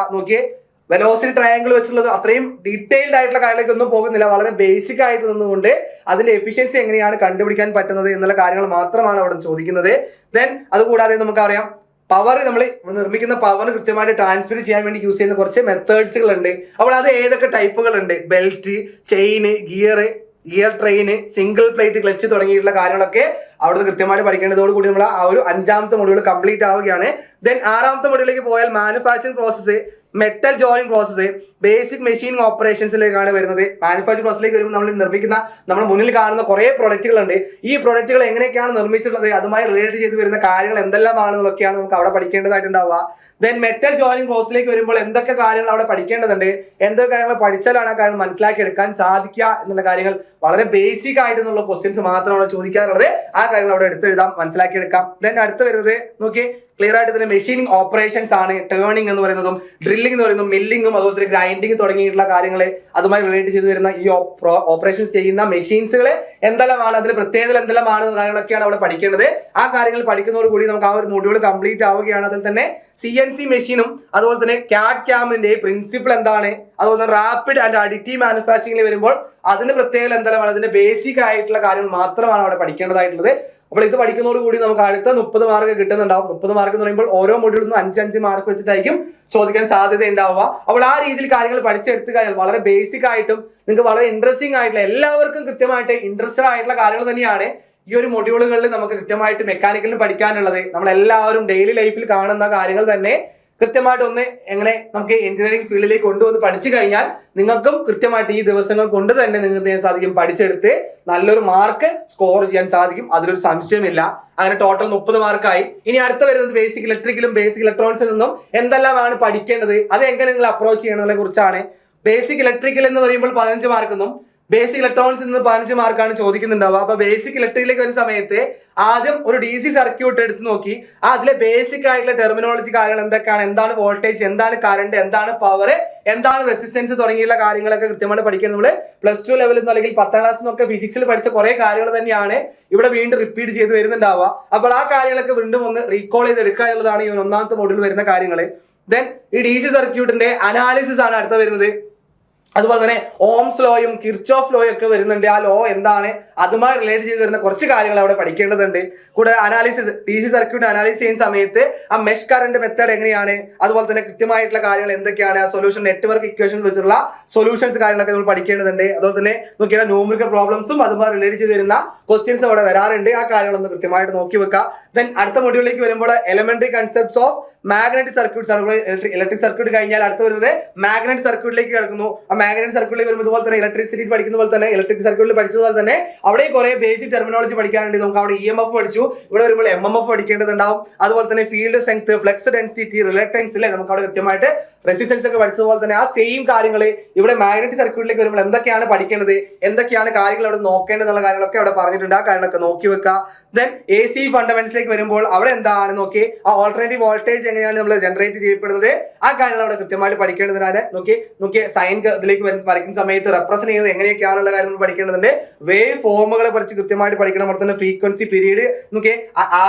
വെലോസിറ്റി ട്രയാങ്കിൾ വെച്ചുള്ളത് അത്രയും ഡീറ്റെയിൽഡ് ആയിട്ടുള്ള കാര്യങ്ങളൊന്നും പോകുന്നില്ല. വളരെ ബേസിക് ആയിട്ട് നിന്നുകൊണ്ട് അതിന്റെ എഫിഷ്യൻസി എങ്ങനെയാണ് കണ്ടുപിടിക്കാൻ പറ്റുന്നത് എന്നുള്ള കാര്യങ്ങൾ മാത്രമാണ് അവിടെ ചോദിക്കുന്നത്. ദെൻ അതുകൂടാതെ നമുക്കറിയാം പവർ നമ്മൾ നിർമ്മിക്കുന്ന പവർ കൃത്യമായിട്ട് ട്രാൻസ്ഫർ ചെയ്യാൻ വേണ്ടി യൂസ് ചെയ്യുന്ന കുറച്ച് മെത്തേഡ്സുകൾ ഉണ്ട്. അപ്പോൾ അത് ഏതൊക്കെ ടൈപ്പുകളുണ്ട്, belt, chain, gear train, single plate, clutch തുടങ്ങിയിട്ടുള്ള കാര്യങ്ങളൊക്കെ അവിടുന്ന് കൃത്യമായിട്ട് പഠിക്കേണ്ടതോടുകൂടി നമ്മൾ ആ ഒരു 5ാമത്തെ മൊഡ്യൂൾ കംപ്ലീറ്റ് ആവുകയാണ്. ദെൻ 6ാമത്തെ മൊഡ്യൂളിലേക്ക് പോയാൽ manufacturing process, metal joining process, basic machining ഓപ്പറേഷൻസിലേക്കാണ് വരുന്നത്. മാനുഫാക്ചറിംഗ് പ്രോസസ്സിലേക്ക് വരുമ്പോൾ നമ്മൾ നിർമ്മിക്കുന്ന നമ്മുടെ മുന്നിൽ കാണുന്ന കുറേ പ്രൊഡക്റ്റുകളുണ്ട്. ഈ പ്രൊഡക്റ്റുകൾ എങ്ങനെയൊക്കെയാണ് നിർമ്മിച്ചിട്ടുള്ളത്, അതുമായി റിലേറ്റ് ചെയ്ത് വരുന്ന കാര്യങ്ങൾ എന്തെല്ലാമാണെന്നൊക്കെയാണ് നമുക്ക് അവിടെ പഠിക്കേണ്ടതായിട്ടുണ്ടാവുക. ദെൻ മെറ്റൽ ജോയിനിങ് പ്രോസസ്സിലേക്ക് വരുമ്പോൾ എന്തൊക്കെ കാര്യങ്ങൾ അവിടെ പഠിക്കേണ്ടതുണ്ട്, എന്തൊക്കെ കാര്യങ്ങൾ പഠിച്ചാലാണ് ആ കാര്യങ്ങൾ മനസ്സിലാക്കി എടുക്കാൻ സാധിക്കുക എന്നുള്ള കാര്യങ്ങൾ വളരെ ബേസിക് ആയിട്ടുള്ള ക്വസ്റ്റ്യൻസ് മാത്രമാണ് ചോദിക്കാറുള്ളത്. ആ കാര്യങ്ങൾ അവിടെ എടുത്തെഴുതാം, മനസ്സിലാക്കി എടുക്കാം. ദെൻ അടുത്ത് വരുന്നത് നോക്കി ക്ലിയർ ആയിട്ട് തന്നെ മെഷീനിങ് ഓപ്പറേഷൻസ് ആണ്. ടേണിംഗ് എന്ന് പറയുന്നതും ഡ്രില്ലിംഗ് എന്ന് പറയുന്നതും മില്ലിങ്ങും അതുപോലെ തന്നെ ഗ്രൈൻഡിങ് തുടങ്ങിയിട്ടുള്ള കാര്യങ്ങൾ അതുമായി റിലേറ്റ് ചെയ്ത് വരുന്ന ഈ ഓപ്പറേഷൻസ് ചെയ്യുന്ന മെഷീൻസുകൾ എന്തെല്ലാമാണ്, അതിന്റെ പ്രത്യേകത എന്തെല്ലാമാണ് എന്ന കാര്യങ്ങളൊക്കെയാണ് അവിടെ പഠിക്കേണ്ടത്. ആ കാര്യങ്ങൾ പഠിക്കുന്നതോടുകൂടി നമുക്ക് ആ ഒരു മൊഡ്യൂൾ കംപ്ലീറ്റ് ആവുകയാണ്. അതിൽ തന്നെ CNC മെഷീനും അതുപോലെ തന്നെ CAD/CAMന്റെ പ്രിൻസിപ്പിൾ എന്താണ്, അതുപോലെ തന്നെ റാപ്പിഡ് ആൻഡ് അഡിറ്റീവ് മാനുഫാക്ചറിംഗിൽ വരുമ്പോൾ അതിന്റെ പ്രത്യേകത എന്തെല്ലാമാണ്, അതിന്റെ ബേസിക് ആയിട്ടുള്ള കാര്യങ്ങൾ മാത്രമാണ് അവിടെ പഠിക്കേണ്ടതായിട്ടുള്ളത്. അപ്പോൾ ഇത് പഠിക്കുന്നതോടുകൂടി നമുക്ക് അടുത്ത 30 മാർക്ക് കിട്ടുന്നുണ്ടാവും. 30 മാർക്ക് എന്ന് പറയുമ്പോൾ ഓരോ മൊഡ്യൂളിൽ നിന്നും 5 മാർക്ക് വെച്ചിട്ടായിരിക്കും ചോദിക്കാൻ സാധ്യത ഉണ്ടാവുക. അപ്പോൾ ആ രീതിയിൽ കാര്യങ്ങൾ പഠിച്ചെടുത്തു കഴിഞ്ഞാൽ വളരെ ബേസിക് ആയിട്ടും നിങ്ങൾക്ക് വളരെ ഇൻട്രസ്റ്റിംഗ് ആയിട്ടുള്ള എല്ലാവർക്കും കൃത്യമായിട്ട് ഇൻട്രസ്റ്റഡ് ആയിട്ടുള്ള കാര്യങ്ങൾ തന്നെയാണ് ഈ ഒരു മൊഡ്യൂളുകളിൽ നമുക്ക് കൃത്യമായിട്ട് മെക്കാനിക്കലിൽ പഠിക്കാനുള്ളത്. നമ്മളെല്ലാവരും ഡെയിലി ലൈഫിൽ കാണുന്ന കാര്യങ്ങൾ തന്നെ കൃത്യമായിട്ട് ഒന്ന് എങ്ങനെ നമുക്ക് എഞ്ചിനീയറിംഗ് ഫീൽഡിലേക്ക് കൊണ്ടുവന്ന് പഠിച്ചു കഴിഞ്ഞാൽ നിങ്ങൾക്കും കൃത്യമായിട്ട് ഈ ദിവസങ്ങൾ കൊണ്ട് തന്നെ നിങ്ങൾക്ക് ചെയ്യാൻ സാധിക്കും, പഠിച്ചെടുത്ത് നല്ലൊരു മാർക്ക് സ്കോർ ചെയ്യാൻ സാധിക്കും. അതിലൊരു സംശയമില്ല. അങ്ങനെ ടോട്ടൽ 30 മാർക്കായി. ഇനി അടുത്ത വരുന്നത് ബേസിക് ഇലക്ട്രിക്കലും ബേസിക് ഇലക്ട്രോണിക്സിൽ നിന്നും എന്തെല്ലാമാണ് പഠിക്കേണ്ടത്, അത് എങ്ങനെ നിങ്ങൾ അപ്രോച്ച് ചെയ്യണതിനെ കുറിച്ചാണ്. ബേസിക് ഇലക്ട്രിക്കൽ എന്ന് പറയുമ്പോൾ 15 മാർക്കെന്നും ബേസിക് ഇലക്ട്രോണിക്സിൽ നിന്ന് 15 മാർക്കാണ് ചോദിക്കുന്നുണ്ടാവുക. അപ്പൊ ബേസിക് ഇലക്ട്രിക്കിലേക്ക് വരുന്ന സമയത്ത് ആദ്യം ഒരു DC സർക്യൂട്ട് എടുത്ത് നോക്കി അതിലെ ബേസിക് ആയിട്ടുള്ള ടെർമിനോളജി കാര്യങ്ങൾ എന്തൊക്കെയാണ്, എന്താണ് വോൾട്ടേജ്, എന്താണ് കറണ്ട്, എന്താണ് പവർ, എന്താണ് റെസിസ്റ്റൻസ് തുടങ്ങിയുള്ള കാര്യങ്ങളൊക്കെ കൃത്യമായിട്ട് പഠിക്കുന്നത്. നമ്മൾ +2 ലെവലിൽ നിന്ന് അല്ലെങ്കിൽ 10ാം ക്ലാസ്സിൽ നിന്നൊക്കെ ഫിസിക്സിൽ പഠിച്ച കുറെ കാര്യങ്ങൾ തന്നെയാണ് ഇവിടെ വീണ്ടും റിപ്പീറ്റ് ചെയ്ത് വരുന്നുണ്ടാവുക. അപ്പോൾ ആ കാര്യങ്ങളൊക്കെ വീണ്ടും ഒന്ന് റീകോൾ ചെയ്തെടുക്കുക എന്നുള്ളതാണ് ഈ 1ാമത്തെ മൊഡ്യൂൾ വരുന്ന കാര്യങ്ങൾ. ദെൻ ഈ DC സർക്യൂട്ടിന്റെ അനാലിസിസ് ആണ് അടുത്ത വരുന്നത്. അതുപോലെ തന്നെ ഓംസ് ലോയും കിർച്ചോഫ് ലോയും ഒക്കെ വരുന്നുണ്ട്. ആ ലോ എന്താണ്, അതുമായി റിലേറ്റ് ചെയ്ത് വരുന്ന കുറച്ച് കാര്യങ്ങൾ അവിടെ പഠിക്കേണ്ടതുണ്ട്. കൂടെ അനാലിസിസ്, DC സർക്യൂട്ട് അനാലിസ് ചെയ്യുന്ന സമയത്ത് ആ മെഷ് കറന്റ് മെത്തേഡ് എങ്ങനെയാണ്, അതുപോലെ തന്നെ കൃത്യമായിട്ടുള്ള കാര്യങ്ങൾ എന്തൊക്കെയാണ്, ആ സൊല്യൂഷൻ നെറ്റ്വർക്ക് ഇക്വേഷൻസ് വെച്ചിട്ടുള്ള സൊല്യൂഷൻസ് കാര്യങ്ങളൊക്കെ നമ്മൾ പഠിക്കേണ്ടതുണ്ട്. അതുപോലെ തന്നെ നോക്കിയാൽ ന്യൂമറിക്കൽ പ്രോബ്ലംസും അതുമായി റിലേറ്റ് ചെയ്ത് വരുന്ന ക്വസ്റ്റ്യൻസ് അവിടെ വരാറുണ്ട്. ആ കാര്യങ്ങളൊന്ന് കൃത്യമായിട്ട് നോക്കി വെക്കുക. ദെൻ അടുത്ത മൊഡ്യൂളിലേക്ക് വരുമ്പോൾ elementary concepts of magnetic circuits ആണ്. ഇലക്ട്രിക് സർക്യൂട്ട് കഴിഞ്ഞാൽ അടുത്ത് വരുന്നത് മാഗ്നറ്റിക് സർക്യൂട്ടിലേക്ക് കിടക്കുന്നു. ആ മാഗ്നറ്റിക് സർക്യൂട്ടിലേക്ക് വരുമ്പോൾ ഇതുപോലെ തന്നെ ഇലക്ട്രിസിറ്റി പഠിക്കുന്ന പോലെ തന്നെ ഇലക്ട്രിക് സർക്യൂട്ടിൽ പഠിച്ചതുപോലെ തന്നെ അവിടെ കുറെ ബേസിക് ടെർമിനോളജി പഠിക്കാനുണ്ട്. നമുക്ക് അവിടെ EMF പഠിച്ചു, ഇവിടെ വരുമ്പോൾ MMF പഠിക്കേണ്ടതുണ്ടാവും. അതുപോലെ തന്നെ field strength, flux density, reluctance അല്ലെ, നമുക്ക് അവിടെ കൃത്യമായിട്ട് റെസിസ്റ്റൻസ് ഒക്കെ പഠിച്ചതുപോലെ തന്നെ ആ സെയിം കാര്യങ്ങൾ ഇവിടെ മാഗ്നറ്റിക് സർക്യൂട്ടിലേക്ക് വരുമ്പോൾ എന്തൊക്കെയാണ് പഠിക്കേണ്ടത്, എന്തൊക്കെയാണ് കാര്യങ്ങൾ അവിടെ നോക്കേണ്ടതെന്നുള്ള കാര്യങ്ങളൊക്കെ അവിടെ പറഞ്ഞിട്ടുണ്ട്. ആ കാര്യങ്ങളൊക്കെ നോക്കി വെക്കുക. ദെൻ AC ഫണ്ടമെന്റ്സിലേക്ക് വരുമ്പോൾ അവിടെ എന്താണ് നോക്കി, ആ ഓൾട്ടർനേറ്റീവ് വോൾട്ടേജ് എങ്ങനെയാണ് നമ്മൾ ജനറേറ്റ് ചെയ്യപ്പെടുന്നത്, ആ കാര്യങ്ങൾ അവിടെ കൃത്യമായിട്ട് പഠിക്കേണ്ടതിനാണ്. നോക്കി സൈൻ ഇതിലേക്ക് വരയ്ക്കുന്ന സമയത്ത് റെപ്രസെന്റ് ചെയ്യുന്നത് എങ്ങനെയൊക്കെയാണുള്ള കാര്യങ്ങൾ പഠിക്കേണ്ടതുണ്ട്. വേവ് ഫോമുകളെ കുറിച്ച് കൃത്യമായിട്ട് പഠിക്കണം. അവിടെ തന്നെ ഫ്രീക്വൻസി, പീരീഡ്,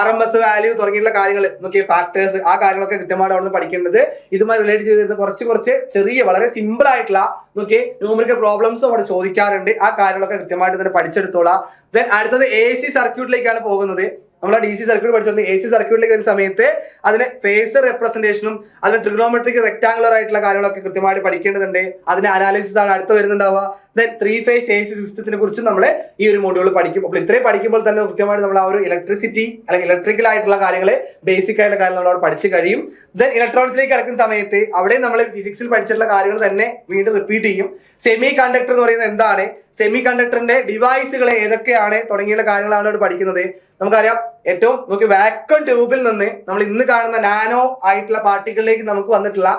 RMS വാല്യൂ തുടങ്ങിയിട്ടുള്ള കാര്യങ്ങൾ, ഫാക്ടേഴ്സ്, ആ കാര്യങ്ങളൊക്കെ കൃത്യമായിട്ട് അവിടെ നിന്ന് പഠിക്കേണ്ടത്. ഇതുമായി റിലേറ്റ് ചെയ്ത് കുറച്ച് ചെറിയ വളരെ സിമ്പിൾ ആയിട്ടുള്ള ന്യൂമറിക്കൽ പ്രോബ്ലംസും അവിടെ ചോദിക്കാറുണ്ട്. ആ കാര്യങ്ങളൊക്കെ കൃത്യമായിട്ട് തന്നെ പഠിച്ചെടുത്തോളാം. ദെൻ അടുത്തത് AC സർക്യൂട്ടിലേക്കാണ് പോകുന്നത്. നമ്മൾ DC സർക്യൂട്ട് പഠിച്ചത് AC സർക്യൂട്ടിലേക്ക് വരുന്ന സമയത്ത് അതിന് ഫേസർ റെപ്രസെന്റേഷനും അതിന് ട്രിഗണോമെട്രിക് റെക്ടാങ്കുലർ ആയിട്ടുള്ള കാര്യങ്ങളൊക്കെ കൃത്യമായിട്ട് പഠിക്കേണ്ടതുണ്ട്. അതിന്റെ അനാലിസിസ് ആണ് അടുത്ത് വരുന്നുണ്ടാവുക. ദെൻ 3 ഫേസ് AC സിസ്റ്റത്തിനെ കുറിച്ച് നമ്മൾ ഈ ഒരു മൊഡ്യൂൾ പഠിക്കും. അപ്പോൾ ഇത്രയും പഠിക്കുമ്പോൾ തന്നെ കൃത്യമായിട്ട് നമ്മൾ ആ ഒരു ഇലക്ട്രിസിറ്റി അല്ലെങ്കിൽ ഇലക്ട്രിക്കൽ ആയിട്ടുള്ള കാര്യങ്ങൾ, ബേസിക് ആയിട്ടുള്ള കാര്യങ്ങൾ നമ്മൾ അവിടെ പഠിച്ചു കഴിയും. ദെൻ ഇലക്ട്രോണിക്സിലേക്ക് കിടക്കുന്ന സമയത്ത് അവിടെ നമ്മൾ ഫിസിക്സിൽ പഠിച്ചിട്ടുള്ള കാര്യങ്ങൾ തന്നെ വീണ്ടും റിപ്പീറ്റ് ചെയ്യും. സെമി കണ്ടക്ടർ എന്ന് പറയുന്നത് എന്താണ്, സെമി കണ്ടക്ടറിന്റെ ഡിവൈസുകൾ ഏതൊക്കെയാണ് തുടങ്ങിയുള്ള കാര്യങ്ങളാണ് ഇവിടെ പഠിക്കുന്നത്. നമുക്കറിയാം ഏറ്റവും വാക്വം ട്യൂബിൽ നിന്ന് നമ്മൾ ഇന്ന് കാണുന്ന നാനോ ആയിട്ടുള്ള പാർട്ടിക്കിളിലേക്ക് നമുക്ക് വന്നിട്ടുള്ള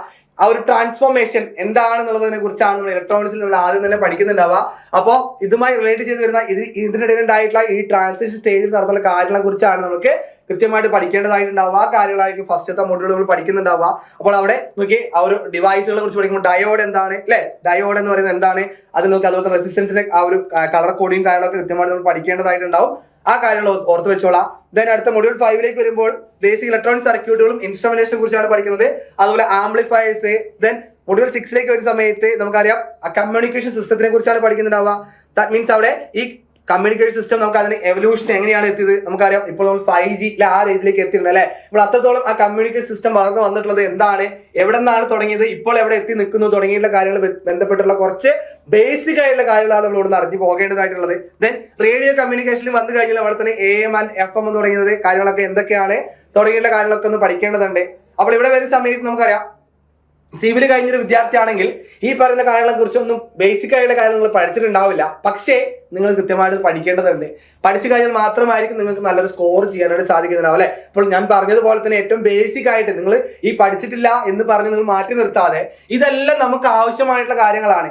ആ ഒരു ട്രാൻസ്ഫോർമേഷൻ എന്താണെന്നുള്ളതിനെ കുറിച്ചാണ് നമ്മൾ ഇലക്ട്രോണിക്സിൽ നമ്മൾ ആദ്യം തന്നെ പഠിക്കുന്നുണ്ടാവുക. അപ്പോൾ ഇതുമായി റിലേറ്റ് ചെയ്ത് വരുന്ന ഇതിനിടയിൽ ഉണ്ടായിട്ടുള്ള ഈ ട്രാൻസിഷൻ സ്റ്റേജിൽ നടത്തുന്ന കാര്യങ്ങളെ കുറിച്ചാണ് നമുക്ക് കൃത്യമായിട്ട് പഠിക്കേണ്ടതായിട്ടുണ്ടാവുക. ആ കാര്യങ്ങളായിരിക്കും ഫസ്റ്റത്തെ മൊഡ്യൂൾ നമ്മൾ പഠിക്കുന്നുണ്ടാവുക. അപ്പോൾ അവിടെ ആ ഒരു ഡിവൈസുകളെ കുറിച്ച് പഠിക്കുമ്പോൾ ഡയോഡ് എന്താണ്, അല്ലെ, ഡയോഡ് എന്ന് പറയുന്നത് എന്താണ്, അത് അതുപോലെ റെസിസ്റ്റൻസിന്റെ ആ ഒരു കളർ കോഡിയും കാര്യങ്ങളൊക്കെ കൃത്യമായിട്ട് നമ്മൾ പഠിക്കേണ്ടതായിട്ടുണ്ടാവും. ആ കാര്യങ്ങൾ ഓർത്ത് വെച്ചോളാം. ദെൻ അടുത്ത മൊഡ്യൂൾ 5ലേക്ക് വരുമ്പോൾ ബേസിക് ഇലക്ട്രോണിക് സർക്യൂട്ടുകളും ഇൻസ്ട്രുമെന്റേഷനെ കുറിച്ചാണ് പഠിക്കുന്നത്. അതുപോലെ ആംപ്ലിഫയേഴ്സ്, ദെൻ മൊഡ്യൂൾ 6 വരുന്ന സമയത്ത് നമുക്കറിയാം കമ്മ്യൂണിക്കേഷൻ സിസ്റ്റത്തിനെ കുറിച്ചാണ് പഠിക്കുന്നുണ്ടാവുക. ദാറ്റ് മീൻസ് അവിടെ ഈ കമ്മ്യൂണിക്കേഷൻ സിസ്റ്റം നമുക്ക് അതിന് എവല്യൂഷൻ എങ്ങനെയാണ് എത്തിയത് നമുക്കറിയാം. ഇപ്പോൾ നമ്മൾ 5G ആ രീതിയിലേക്ക് എത്തിയിട്ടുണ്ട് അല്ലെ. അപ്പോൾ അത്രത്തോളം ആ കമ്മ്യൂണിക്കേഷൻ സിസ്റ്റം വളർന്നു വന്നിട്ടുള്ളത് എന്താണ്, എവിടെ നിന്നാണ് തുടങ്ങിയത്, ഇപ്പോൾ എവിടെ എത്തി നിൽക്കുന്നു തുടങ്ങിയിട്ടുള്ള കാര്യങ്ങൾ ബന്ധപ്പെട്ടുള്ള കുറച്ച് ബേസിക് ആയിട്ടുള്ള കാര്യങ്ങളാണ് നമ്മൾ ഇവിടെ നിന്ന് അറിഞ്ഞു പോകേണ്ടതായിട്ടുള്ളത്. ദെൻ റേഡിയോ കമ്മ്യൂണിക്കേഷനിൽ വന്നു കഴിഞ്ഞാൽ അവിടെ തന്നെ AM and FM എന്ന് തുടങ്ങിയത് കാര്യങ്ങളൊക്കെ എന്തൊക്കെയാണ് തുടങ്ങിയിട്ടുള്ള കാര്യങ്ങളൊക്കെ ഒന്ന് പഠിക്കേണ്ടതുണ്ട്. അപ്പോൾ ഇവിടെ വരുന്ന സമയത്ത് നമുക്കറിയാം സിവിൽ കഴിഞ്ഞൊരു വിദ്യാർത്ഥിയാണെങ്കിൽ ഈ പറയുന്ന കാര്യങ്ങളെ കുറിച്ചൊന്നും ബേസിക് ആയിട്ടുള്ള കാര്യങ്ങൾ നിങ്ങൾ പഠിച്ചിട്ടുണ്ടാവില്ല. പക്ഷേ നിങ്ങൾ കൃത്യമായിട്ട് പഠിക്കേണ്ടതുണ്ട്. പഠിച്ചു കഴിഞ്ഞാൽ മാത്രമായിരിക്കും നിങ്ങൾക്ക് നല്ലൊരു സ്കോർ ചെയ്യാനായിട്ട് സാധിക്കുന്നുണ്ടാവും അല്ലെ. അപ്പോൾ ഞാൻ പറഞ്ഞതുപോലെ തന്നെ ഏറ്റവും ബേസിക് ആയിട്ട് നിങ്ങൾ ഈ പഠിച്ചിട്ടില്ല എന്ന് പറഞ്ഞ് നിങ്ങൾ മാറ്റി നിർത്താതെ ഇതെല്ലാം നമുക്ക് ആവശ്യമായിട്ടുള്ള കാര്യങ്ങളാണ്.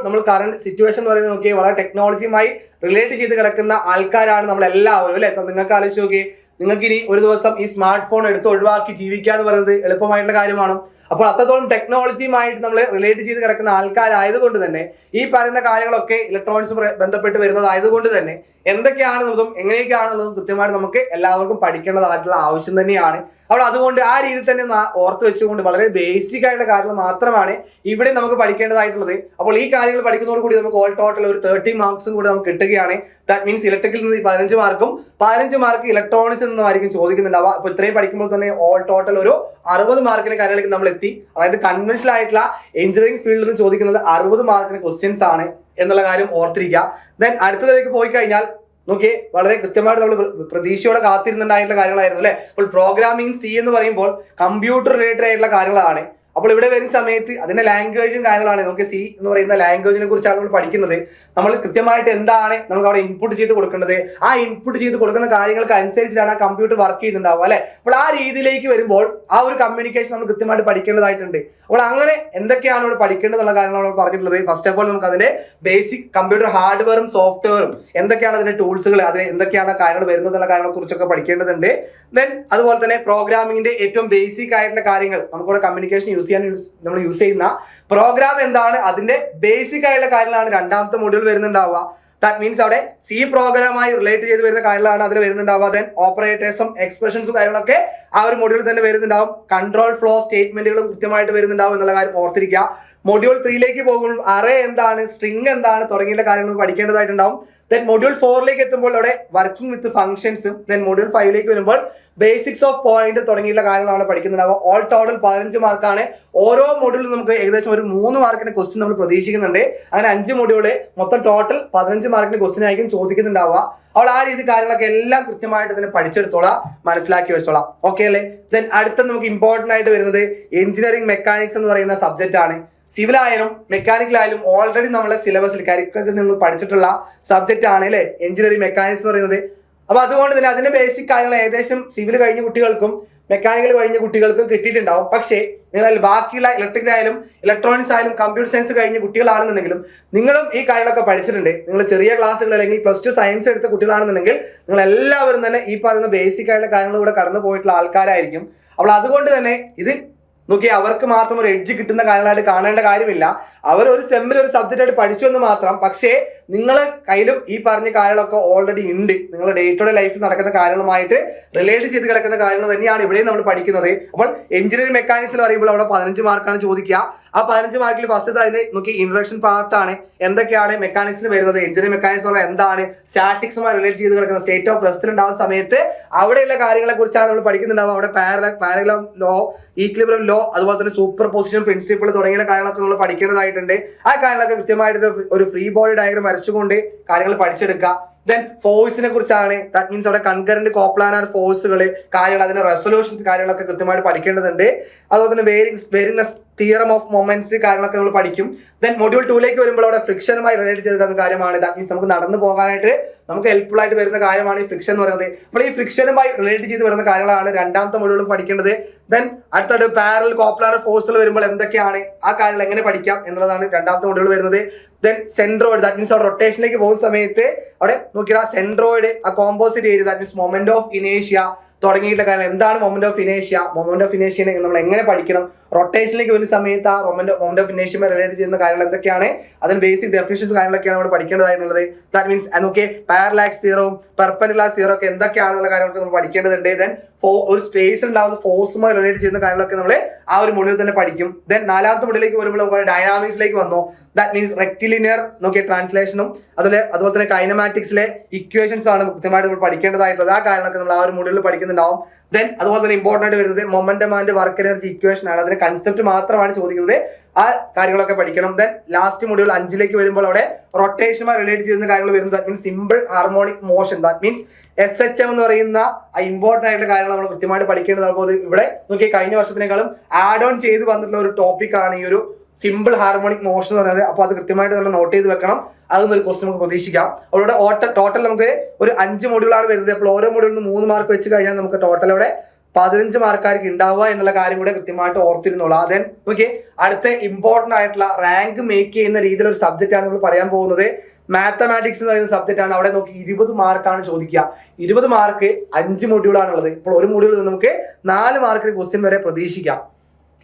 നമ്മൾ കറണ്ട് സിറ്റുവേഷൻ എന്ന് പറയുന്നത് നോക്കിയാൽ വളരെ ടെക്നോളജിയുമായി റിലേറ്റ് ചെയ്ത് കിടക്കുന്ന ആൾക്കാരാണ് നമ്മളെല്ലാവരും അല്ലെ. നിങ്ങൾക്ക് ആലോചിച്ച് നോക്കി, നിങ്ങൾക്ക് ഇനി ഒരു ദിവസം ഈ സ്മാർട്ട് ഫോൺ എടുത്ത് ഒഴിവാക്കി ജീവിക്കുക എന്ന് പറയുന്നത് എളുപ്പമായിട്ടുള്ള കാര്യമാണ്. അപ്പോൾ അത്രത്തോളം ടെക്നോളജിയുമായിട്ട് നമ്മൾ റിലേറ്റ് ചെയ്ത് കിടക്കുന്ന ആൾക്കാരായതുകൊണ്ട് തന്നെ ഈ പറയുന്ന കാര്യങ്ങളൊക്കെ ഇലക്ട്രോണിക്സ് ബന്ധപ്പെട്ട് വരുന്നതായതുകൊണ്ട് തന്നെ എന്തൊക്കെയാണെന്നുള്ളതും എങ്ങനെയൊക്കെയാണെന്നുള്ളതും കൃത്യമായിട്ട് നമുക്ക് എല്ലാവർക്കും പഠിക്കേണ്ടതായിട്ടുള്ള ആവശ്യം തന്നെയാണ്. അപ്പോൾ അതുകൊണ്ട് ആ രീതിയിൽ തന്നെ ഓർത്ത് വെച്ചുകൊണ്ട് വളരെ ബേസിക് ആയിട്ടുള്ള കാര്യങ്ങൾ മാത്രമാണ് ഇവിടെ നമുക്ക് പഠിക്കേണ്ടതായിട്ടുള്ളത്. അപ്പോൾ ഈ കാര്യങ്ങൾ പഠിക്കുന്നതോടുകൂടി നമുക്ക് ഓൾ ടോട്ടൽ ഒരു 30 മാർക്സും കൂടി നമുക്ക് കിട്ടുകയാണ്. ദാറ്റ് മീൻസ് ഇലക്ട്രിക്കിൽ നിന്ന് 15 മാർക്കും 15 മാർക്ക് ഇലക്ട്രോണിക്സിൽ നിന്നുമായിരിക്കും ചോദിക്കുന്നുണ്ടാവുക. അപ്പോൾ ഇത്രയും പഠിക്കുമ്പോൾ തന്നെ ഓൾ ടോട്ടൽ ഒരു 60 മാർക്കിന് കാര്യങ്ങളിലേക്ക് നമ്മൾ എത്തി. അതായത് കൺവെൻഷനൽ ആയിട്ടുള്ള എഞ്ചിനീയറിംഗ് ഫീൽഡിൽ നിന്ന് ചോദിക്കുന്നത് 60 മാർക്കിന് ക്വസ്റ്റ്യൻസ് ആണ് എന്നുള്ള കാര്യം ഓർത്തിരിക്കുക. ദെൻ അടുത്തതിലേക്ക് പോയി കഴിഞ്ഞാൽ നോക്കിയേ, വളരെ കൃത്യമായിട്ട് നമ്മൾ പ്രതീക്ഷയോടെ കാത്തിരുന്നുണ്ടായിട്ടുള്ള കാര്യങ്ങളായിരുന്നു അല്ലെ. അപ്പോൾ പ്രോഗ്രാമിംഗ് C എന്ന് പറയുമ്പോൾ കമ്പ്യൂട്ടർ റിലേറ്റഡ് ആയിട്ടുള്ള കാര്യങ്ങളാണ്. അപ്പോൾ ഇവിടെ വരുന്ന സമയത്ത് അതിന്റെ ലാംഗ്വേജും കാര്യങ്ങളാണ്. നമുക്ക് C എന്ന് പറയുന്ന ലാംഗ്വേജിനെ കുറിച്ചാണ് നമ്മൾ പഠിക്കുന്നത്. നമ്മൾ കൃത്യമായിട്ട് എന്താണ് നമുക്ക് അവിടെ ഇൻപുട്ട് ചെയ്ത് കൊടുക്കേണ്ടത്, ആ ഇൻപുട്ട് ചെയ്ത് കൊടുക്കുന്ന കാര്യങ്ങൾക്ക് അനുസരിച്ചിട്ടാണ് ആ കമ്പ്യൂട്ടർ വർക്ക് ചെയ്യുന്നുണ്ടാവുക അല്ലെ. അപ്പോൾ ആ രീതിയിലേക്ക് വരുമ്പോൾ ആ ഒരു കമ്മ്യൂണിക്കേഷൻ നമ്മൾ കൃത്യമായിട്ട് പഠിക്കേണ്ടതായിട്ടുണ്ട്. അപ്പോൾ അങ്ങനെ എന്തൊക്കെയാണ് ഇവിടെ പഠിക്കേണ്ടതെന്നുള്ള കാര്യങ്ങളാണ് നമ്മൾ പറഞ്ഞിട്ടുള്ളത്. ഫസ്റ്റ് ഓഫ് ഓൾ നമുക്ക് അതിന്റെ ബേസിക് കമ്പ്യൂട്ടർ ഹാർഡ്വെയറും സോഫ്റ്റ്വെയറും എന്തൊക്കെയാണ് അതിന്റെ ടൂൾസുകൾ, അത് എന്തൊക്കെയാണ് കാര്യങ്ങൾ വരുന്നതെന്നുള്ള കാര്യങ്ങളെ കുറിച്ചൊക്കെ പഠിക്കേണ്ടതുണ്ട്. ദെൻ അതുപോലെ തന്നെ പ്രോഗ്രാമിംഗിന്റെ ഏറ്റവും ബേസിക് ആയിട്ടുള്ള കാര്യങ്ങൾ നമുക്കിവിടെ കമ്മ്യൂണിക്കേഷൻ നമ്മൾ യൂസ് ചെയ്യുന്ന പ്രോഗ്രാം എന്താണ്, അതിന്റെ ബേസിക് ആയിട്ടുള്ള കാര്യങ്ങളാണ് രണ്ടാമത്തെ മൊഡ്യൂൾ വരുന്നുണ്ടാവുക. ദാറ്റ് മീൻസ് അവിടെ C പ്രോഗ്രാമായി റിലേറ്റ് ചെയ്ത് വരുന്ന കാര്യങ്ങളാണ് അതിൽ വരുന്നുണ്ടാവുക. ദെൻ ഓപ്പറേറ്റേഴ്സും എക്സ്പ്രഷൻസും കാര്യങ്ങളൊക്കെ ആ ഒരു മൊഡ്യൂളിൽ തന്നെ വരുന്നുണ്ടാവും. കൺട്രോൾ ഫ്ലോ സ്റ്റേറ്റ്മെന്റുകളും കൃത്യമായിട്ട് വരുന്നുണ്ടാവും എന്നുള്ള കാര്യം ഓർത്തിരിക്കുക. മൊഡ്യൂൾ 3 പോകുമ്പോൾ അറേ എന്താണ്, സ്ട്രിംഗ് എന്താണ് തുടങ്ങിയ കാര്യങ്ങൾ പഠിക്കേണ്ടതായിട്ടുണ്ടാവും. ദെൻ മൊഡ്യൂൾ 4 എത്തുമ്പോൾ അവിടെ വർക്കിംഗ് വിത്ത് ഫംഗ്ഷൻസും, ദെൻ മൊഡ്യൂൾ 5 വരുമ്പോൾ ബേസിക്സ് ഓഫ് പോയിന്റ് തുടങ്ങിയുള്ള കാര്യങ്ങളാണ് പഠിക്കുന്നുണ്ടാവുക. ഓൾ ടോട്ടൽ 15 മാർക്കാണ്. ഓരോ മൊഡ്യൂളിലും നമുക്ക് ഏകദേശം ഒരു 3 മാർക്കിന്റെ ക്വസ്റ്റ്യൻ നമ്മൾ പ്രതീക്ഷിക്കുന്നുണ്ട്. അങ്ങനെ 5 മൊഡ്യൂള് മൊത്തം ടോട്ടൽ 15 മാർക്കിന്റെ ക്വസ്റ്റ്യൻ ആയിരിക്കും ചോദിക്കുന്നുണ്ടാവുക. അപ്പോൾ ആ രീതി കാര്യങ്ങളൊക്കെ എല്ലാം കൃത്യമായിട്ട് തന്നെ പഠിച്ചെടുത്തോളാം, മനസ്സിലാക്കി വെച്ചോളാം. ഓക്കെ അല്ലേ. ദെൻ അടുത്ത നമുക്ക് ഇമ്പോർട്ടന്റ് ആയിട്ട് വരുന്നത് എഞ്ചിനീയറിംഗ് മെക്കാനിക്സ് എന്ന് പറയുന്ന സബ്ജക്റ്റ് ആണ്. സിവിൽ ആയാലും മെക്കാനിക്കലായാലും ഓൾറെഡി നമ്മളെ സിലബസിൽ കരിക്കുലത്തിൽ നിങ്ങൾ പഠിച്ചിട്ടുള്ള സബ്ജക്റ്റ് ആണ് അല്ലേ എഞ്ചിനീയറിംഗ് മെക്കാനിക്സ് എന്ന് പറയുന്നത്. അപ്പൊ അതുകൊണ്ട് തന്നെ അതിന്റെ ബേസിക് കാര്യങ്ങൾ ഏകദേശം സിവിൽ കഴിഞ്ഞ കുട്ടികൾക്കും മെക്കാനിക്കൽ കഴിഞ്ഞ കുട്ടികൾക്കും കിട്ടിയിട്ടുണ്ടാവും. പക്ഷേ നിങ്ങൾ ബാക്കിയുള്ള ഇലക്ട്രിക്കലായാലും ഇലക്ട്രോണിക്സ് ആയാലും കമ്പ്യൂട്ടർ സയൻസ് കഴിഞ്ഞ കുട്ടികളാണെന്നുണ്ടെങ്കിലും നിങ്ങളും ഈ കാര്യങ്ങളൊക്കെ പഠിച്ചിട്ടുണ്ട്. നിങ്ങൾ ചെറിയ ക്ലാസ്സുകൾ അല്ലെങ്കിൽ +2 സയൻസ് എടുത്ത കുട്ടികളാണെന്നുണ്ടെങ്കിൽ നിങ്ങൾ എല്ലാവരും തന്നെ ഈ പറയുന്ന ബേസിക് ആയിട്ടുള്ള കാര്യങ്ങളിലൂടെ കടന്നു പോയിട്ടുള്ള ആൾക്കാരായിരിക്കും. അപ്പോൾ അതുകൊണ്ട് തന്നെ ഇത് നോക്കി അവർക്ക് മാത്രം ഒരു എഡ്ജ് കിട്ടുന്ന കാര്യങ്ങളായിട്ട് കാണേണ്ട കാര്യമില്ല. അവർ ഒരു സെമ്മിൽ ഒരു സബ്ജക്റ്റ് ആയിട്ട് പഠിച്ചു എന്ന് മാത്രം. പക്ഷേ നിങ്ങളെ കയ്യിലും ഈ പറഞ്ഞ കാര്യങ്ങളൊക്കെ ഓൾറെഡി ഉണ്ട്. നിങ്ങളുടെ ഡേ ടു ഡേ ലൈഫിൽ നടക്കുന്ന കാര്യങ്ങളുമായിട്ട് റിലേറ്റ് ചെയ്ത് കിടക്കുന്ന കാര്യങ്ങൾ തന്നെയാണ് ഇവിടെയും നമ്മൾ പഠിക്കുന്നത്. അപ്പോൾ എഞ്ചിനീയറിംഗ് മെക്കാനിക്സിൽ പറയുമ്പോൾ അവിടെ 15 മാർക്കാണ് ചോദിക്കുക. ആ 15 മാർക്കിൽ ഫസ്റ്റ് അതിന്റെ നോക്കി ഇൻട്രൊഡക്ഷൻ പാർട്ടാണ്. എന്തൊക്കെയാണ് മെക്കാനിക്സിൽ വരുന്നത്, എഞ്ചിനീയറിംഗ് മെക്കാനിക്സ് പറഞ്ഞാൽ എന്താണ്, സ്റ്റാറ്റിക്സുമായി റിലേറ്റ് ചെയ്ത് കിടക്കുന്ന സ്റ്റേറ്റ് ഓഫ് റെസ്റ്റിൽ ഉണ്ടാകുന്ന സമയത്ത് അവിടെയുള്ള കാര്യങ്ങളെ കുറിച്ചാണ് നമ്മൾ പഠിക്കുന്നുണ്ടാവുക. അവിടെ പാരലൽ ലോ, ഈക്വിലിബ്രിയം ലോ, അതുപോലെ തന്നെ സൂപ്പർ പൊസിഷൻ പ്രിൻസിപ്പിൾ തുടങ്ങിയ കാര്യങ്ങളൊക്കെ നമ്മൾ പഠിക്കേണ്ടതായിട്ടുണ്ട്. ആ കാര്യങ്ങളൊക്കെ കൃത്യമായിട്ട് ഒരു ഫ്രീ ബോഡി ഡയഗ്രം വരച്ചുകൊണ്ട് കാര്യങ്ങൾ പഠിച്ചെടുക്കുക. ദെൻ ഫോഴ്സിനെ കുറിച്ചാണ്. ദാറ്റ് മീൻസ് അവിടെ കൺകറന്റ് കോപ്ലാനാർ ഫോഴ്സുകൾ കാര്യങ്ങൾ, അതിന്റെ റെസൊല്യൂഷൻ കാര്യങ്ങളൊക്കെ കൃത്യമായിട്ട് പഠിക്കേണ്ടതുണ്ട്. അതുപോലെ തന്നെ വേരിങ്നെസ് തിയറം ഓഫ് മൊമെന്റ്സ് കാര്യങ്ങളൊക്കെ നമ്മൾ പഠിക്കും. ദെൻ മൊഡ്യൂൾ 2 വരുമ്പോൾ അവിടെ ഫ്രിക്ഷനുമായി റിലേറ്റ് ചെയ്ത കാര്യമാണ്. ദാറ്റ് മീൻസ് നമുക്ക് നടന്നു പോകാനായിട്ട് നമുക്ക് ഹെൽപ്ഫുൾ ആയിട്ട് വരുന്ന കാര്യമാണ് ഈ ഫ്രിക്ഷൻ എന്ന് പറയുന്നത്. അപ്പോൾ ഈ ഫ്രിക്ഷനുമായി റിലേറ്റ് ചെയ്ത് വരുന്ന കാര്യങ്ങളാണ് രണ്ടാമത്തെ മൊഡ്യൂളിൽ പഠിക്കേണ്ടത്. ദെൻ അടുത്തത് പാരലൽ കോപ്ലാനാർ ഫോഴ്സുകൾ വരുമ്പോൾ എന്തൊക്കെയാണ്, ആ കാര്യങ്ങൾ എങ്ങനെ പഠിക്കാം എന്നുള്ളതാണ് രണ്ടാമത്തെ മൊഡ്യൂൾ വരുന്നത്. ദെൻ സെൻട്രോയിഡ്, ദാറ്റ് മീൻസ് അവിടെ റൊട്ടേഷനിലേക്ക് പോകുന്ന സമയത്ത് അവിടെ നോക്കിയാൽ സെൻട്രോയിഡ്, ആ composite area, that means moment of ഇനേഷ്യ തുടങ്ങിയിട്ടുള്ള കാര്യം. എന്താണ് മൊമെന്റ് ഓഫ് ഇനേഷ്യ, മൊമെന്റ് ഓഫ് ഇനേഷ്യനെ നമ്മൾ എങ്ങനെ പഠിക്കണം, റൊട്ടേഷനിലേക്ക് വരുന്ന സമയത്ത് ആ മൊമെന്റ് ഓഫ് ഇനേഷ്യ റിലേറ്റ് ചെയ്യുന്ന കാര്യങ്ങൾ എന്തൊക്കെയാണ്, അതിന് ബേസിക് ഡെഫിനിഷൻസ് കാര്യങ്ങളൊക്കെയാണ് നമ്മൾ പഠിക്കേണ്ടതായിട്ടുള്ളത്. ദാറ്റ് മീൻസ് നമുക്ക് പാരലാക്സ് തിയറവും പെർപെൻഡിക്കുലർ തിയറം ഒക്കെ എന്തൊക്കെയാണെന്നുള്ള കാര്യങ്ങളൊക്കെ നമ്മൾ പഠിക്കേണ്ടതുണ്ട്. ദെൻ ഒരു സ്പേസിൽ ഉണ്ടാകുന്ന ഫോഴ്സുമായി റിലേറ്റ് ചെയ്യുന്ന കാര്യങ്ങളൊക്കെ നമ്മൾ ആ ഒരു മൊഡ്യൂളിൽ തന്നെ പഠിക്കും. ദെൻ നാലാമത്തെ മൊഡ്യൂളിലേക്ക് വരുമ്പോൾ നമുക്ക് ഡൈനാമിക്സിലേക്ക് വന്നു. ദാറ്റ് മീൻസ് റെക്ടിലിനിയർ ട്രാൻസ്ലേഷനും അതുപോലെ തന്നെ കൈനമാറ്റിക്സിലെ ഇക്വേഷൻസ് ആണ് കൃത്യമായിട്ട് നമ്മൾ പഠിക്കേണ്ടതായിട്ടുള്ളത്. ആ കാര്യങ്ങളൊക്കെ നമ്മൾ ആ ഒരു മൊഡ്യൂളിൽ പഠിക്കുന്നുണ്ടാവും. ദെൻ അതുപോലെ തന്നെ ഇമ്പോർട്ടൻ്റ് ആയിട്ട് വരുന്നത് momentum and work energy equation ആണ്. അതിന്റെ കൺസെപ്റ്റ് മാത്രമാണ് ചോദിക്കുന്നത്. ആ കാര്യങ്ങളൊക്കെ പഠിക്കണം. ദെൻ ലാസ്റ്റ് മൊഡ്യൂൾ 5 വരുമ്പോൾ അവിടെ റൊട്ടേഷനുമായി റിലേറ്റ് ചെയ്യുന്ന കാര്യങ്ങൾ വരുന്നത് that means simple harmonic motion, that means SHM എന്ന് പറയുന്ന ആ ഇമ്പോർട്ടൻ്റ് ആയിട്ടുള്ള കാര്യങ്ങൾ നമ്മൾ കൃത്യമായിട്ട് പഠിക്കേണ്ടതാണ്. അപ്പോൾ ഇവിടെ നോക്കി കഴിഞ്ഞ വർഷത്തിനേക്കാളും ആഡ് ഓൺ ചെയ്ത് വന്നിട്ടുള്ള ഒരു ടോപ്പിക് ആണ് ഈ ഒരു സിമ്പിൾ ഹാർമോണിക് മോഷൻ എന്ന് പറയുന്നത്. അപ്പോൾ അത് കൃത്യമായിട്ട് നമ്മൾ നോട്ട് ചെയ്ത് വെക്കണം. അതൊന്നും ഒരു ക്വസ്റ്റൻ നമുക്ക് പ്രതീക്ഷിക്കാം. അവിടെ ടോട്ടൽ നമുക്ക് ഒരു 5 മൊഡ്യൂളാണ് വരുന്നത്. അപ്പോൾ ഓരോ മൊഡ്യൂളിന് 3 മാർക്ക് വെച്ച് കഴിഞ്ഞാൽ നമുക്ക് ടോട്ടൽ അവിടെ 15 മാർക്കാർക്ക് ഉണ്ടാവുക എന്നുള്ള കാര്യം കൂടെ കൃത്യമായിട്ട് ഓർത്തിരുന്നുള്ളൂ. ദെൻ ഓക്കെ, അടുത്ത ഇമ്പോർട്ടൻ്റ് ആയിട്ടുള്ള റാങ്ക് മേക്ക് ചെയ്യുന്ന രീതിയിലുള്ള ഒരു സബ്ജക്റ്റ് ആണ് നമ്മൾ പറയാൻ പോകുന്നത്. മാത്തമാറ്റിക്സ് എന്ന് പറയുന്ന സബ്ജക്റ്റ് ആണ്. അവിടെ നോക്കി 20 മാർക്കാണ് ചോദിക്കുക. 20 മാർക്ക് 5 മൊഡ്യൂളാണുള്ളത്. ഇപ്പോൾ ഒരു മൊഡ്യൂളിൽ നിന്ന് നമുക്ക് 4 മാർക്കിന് ക്വസ്റ്റ്യൻ വരെ പ്രതീക്ഷിക്കാം.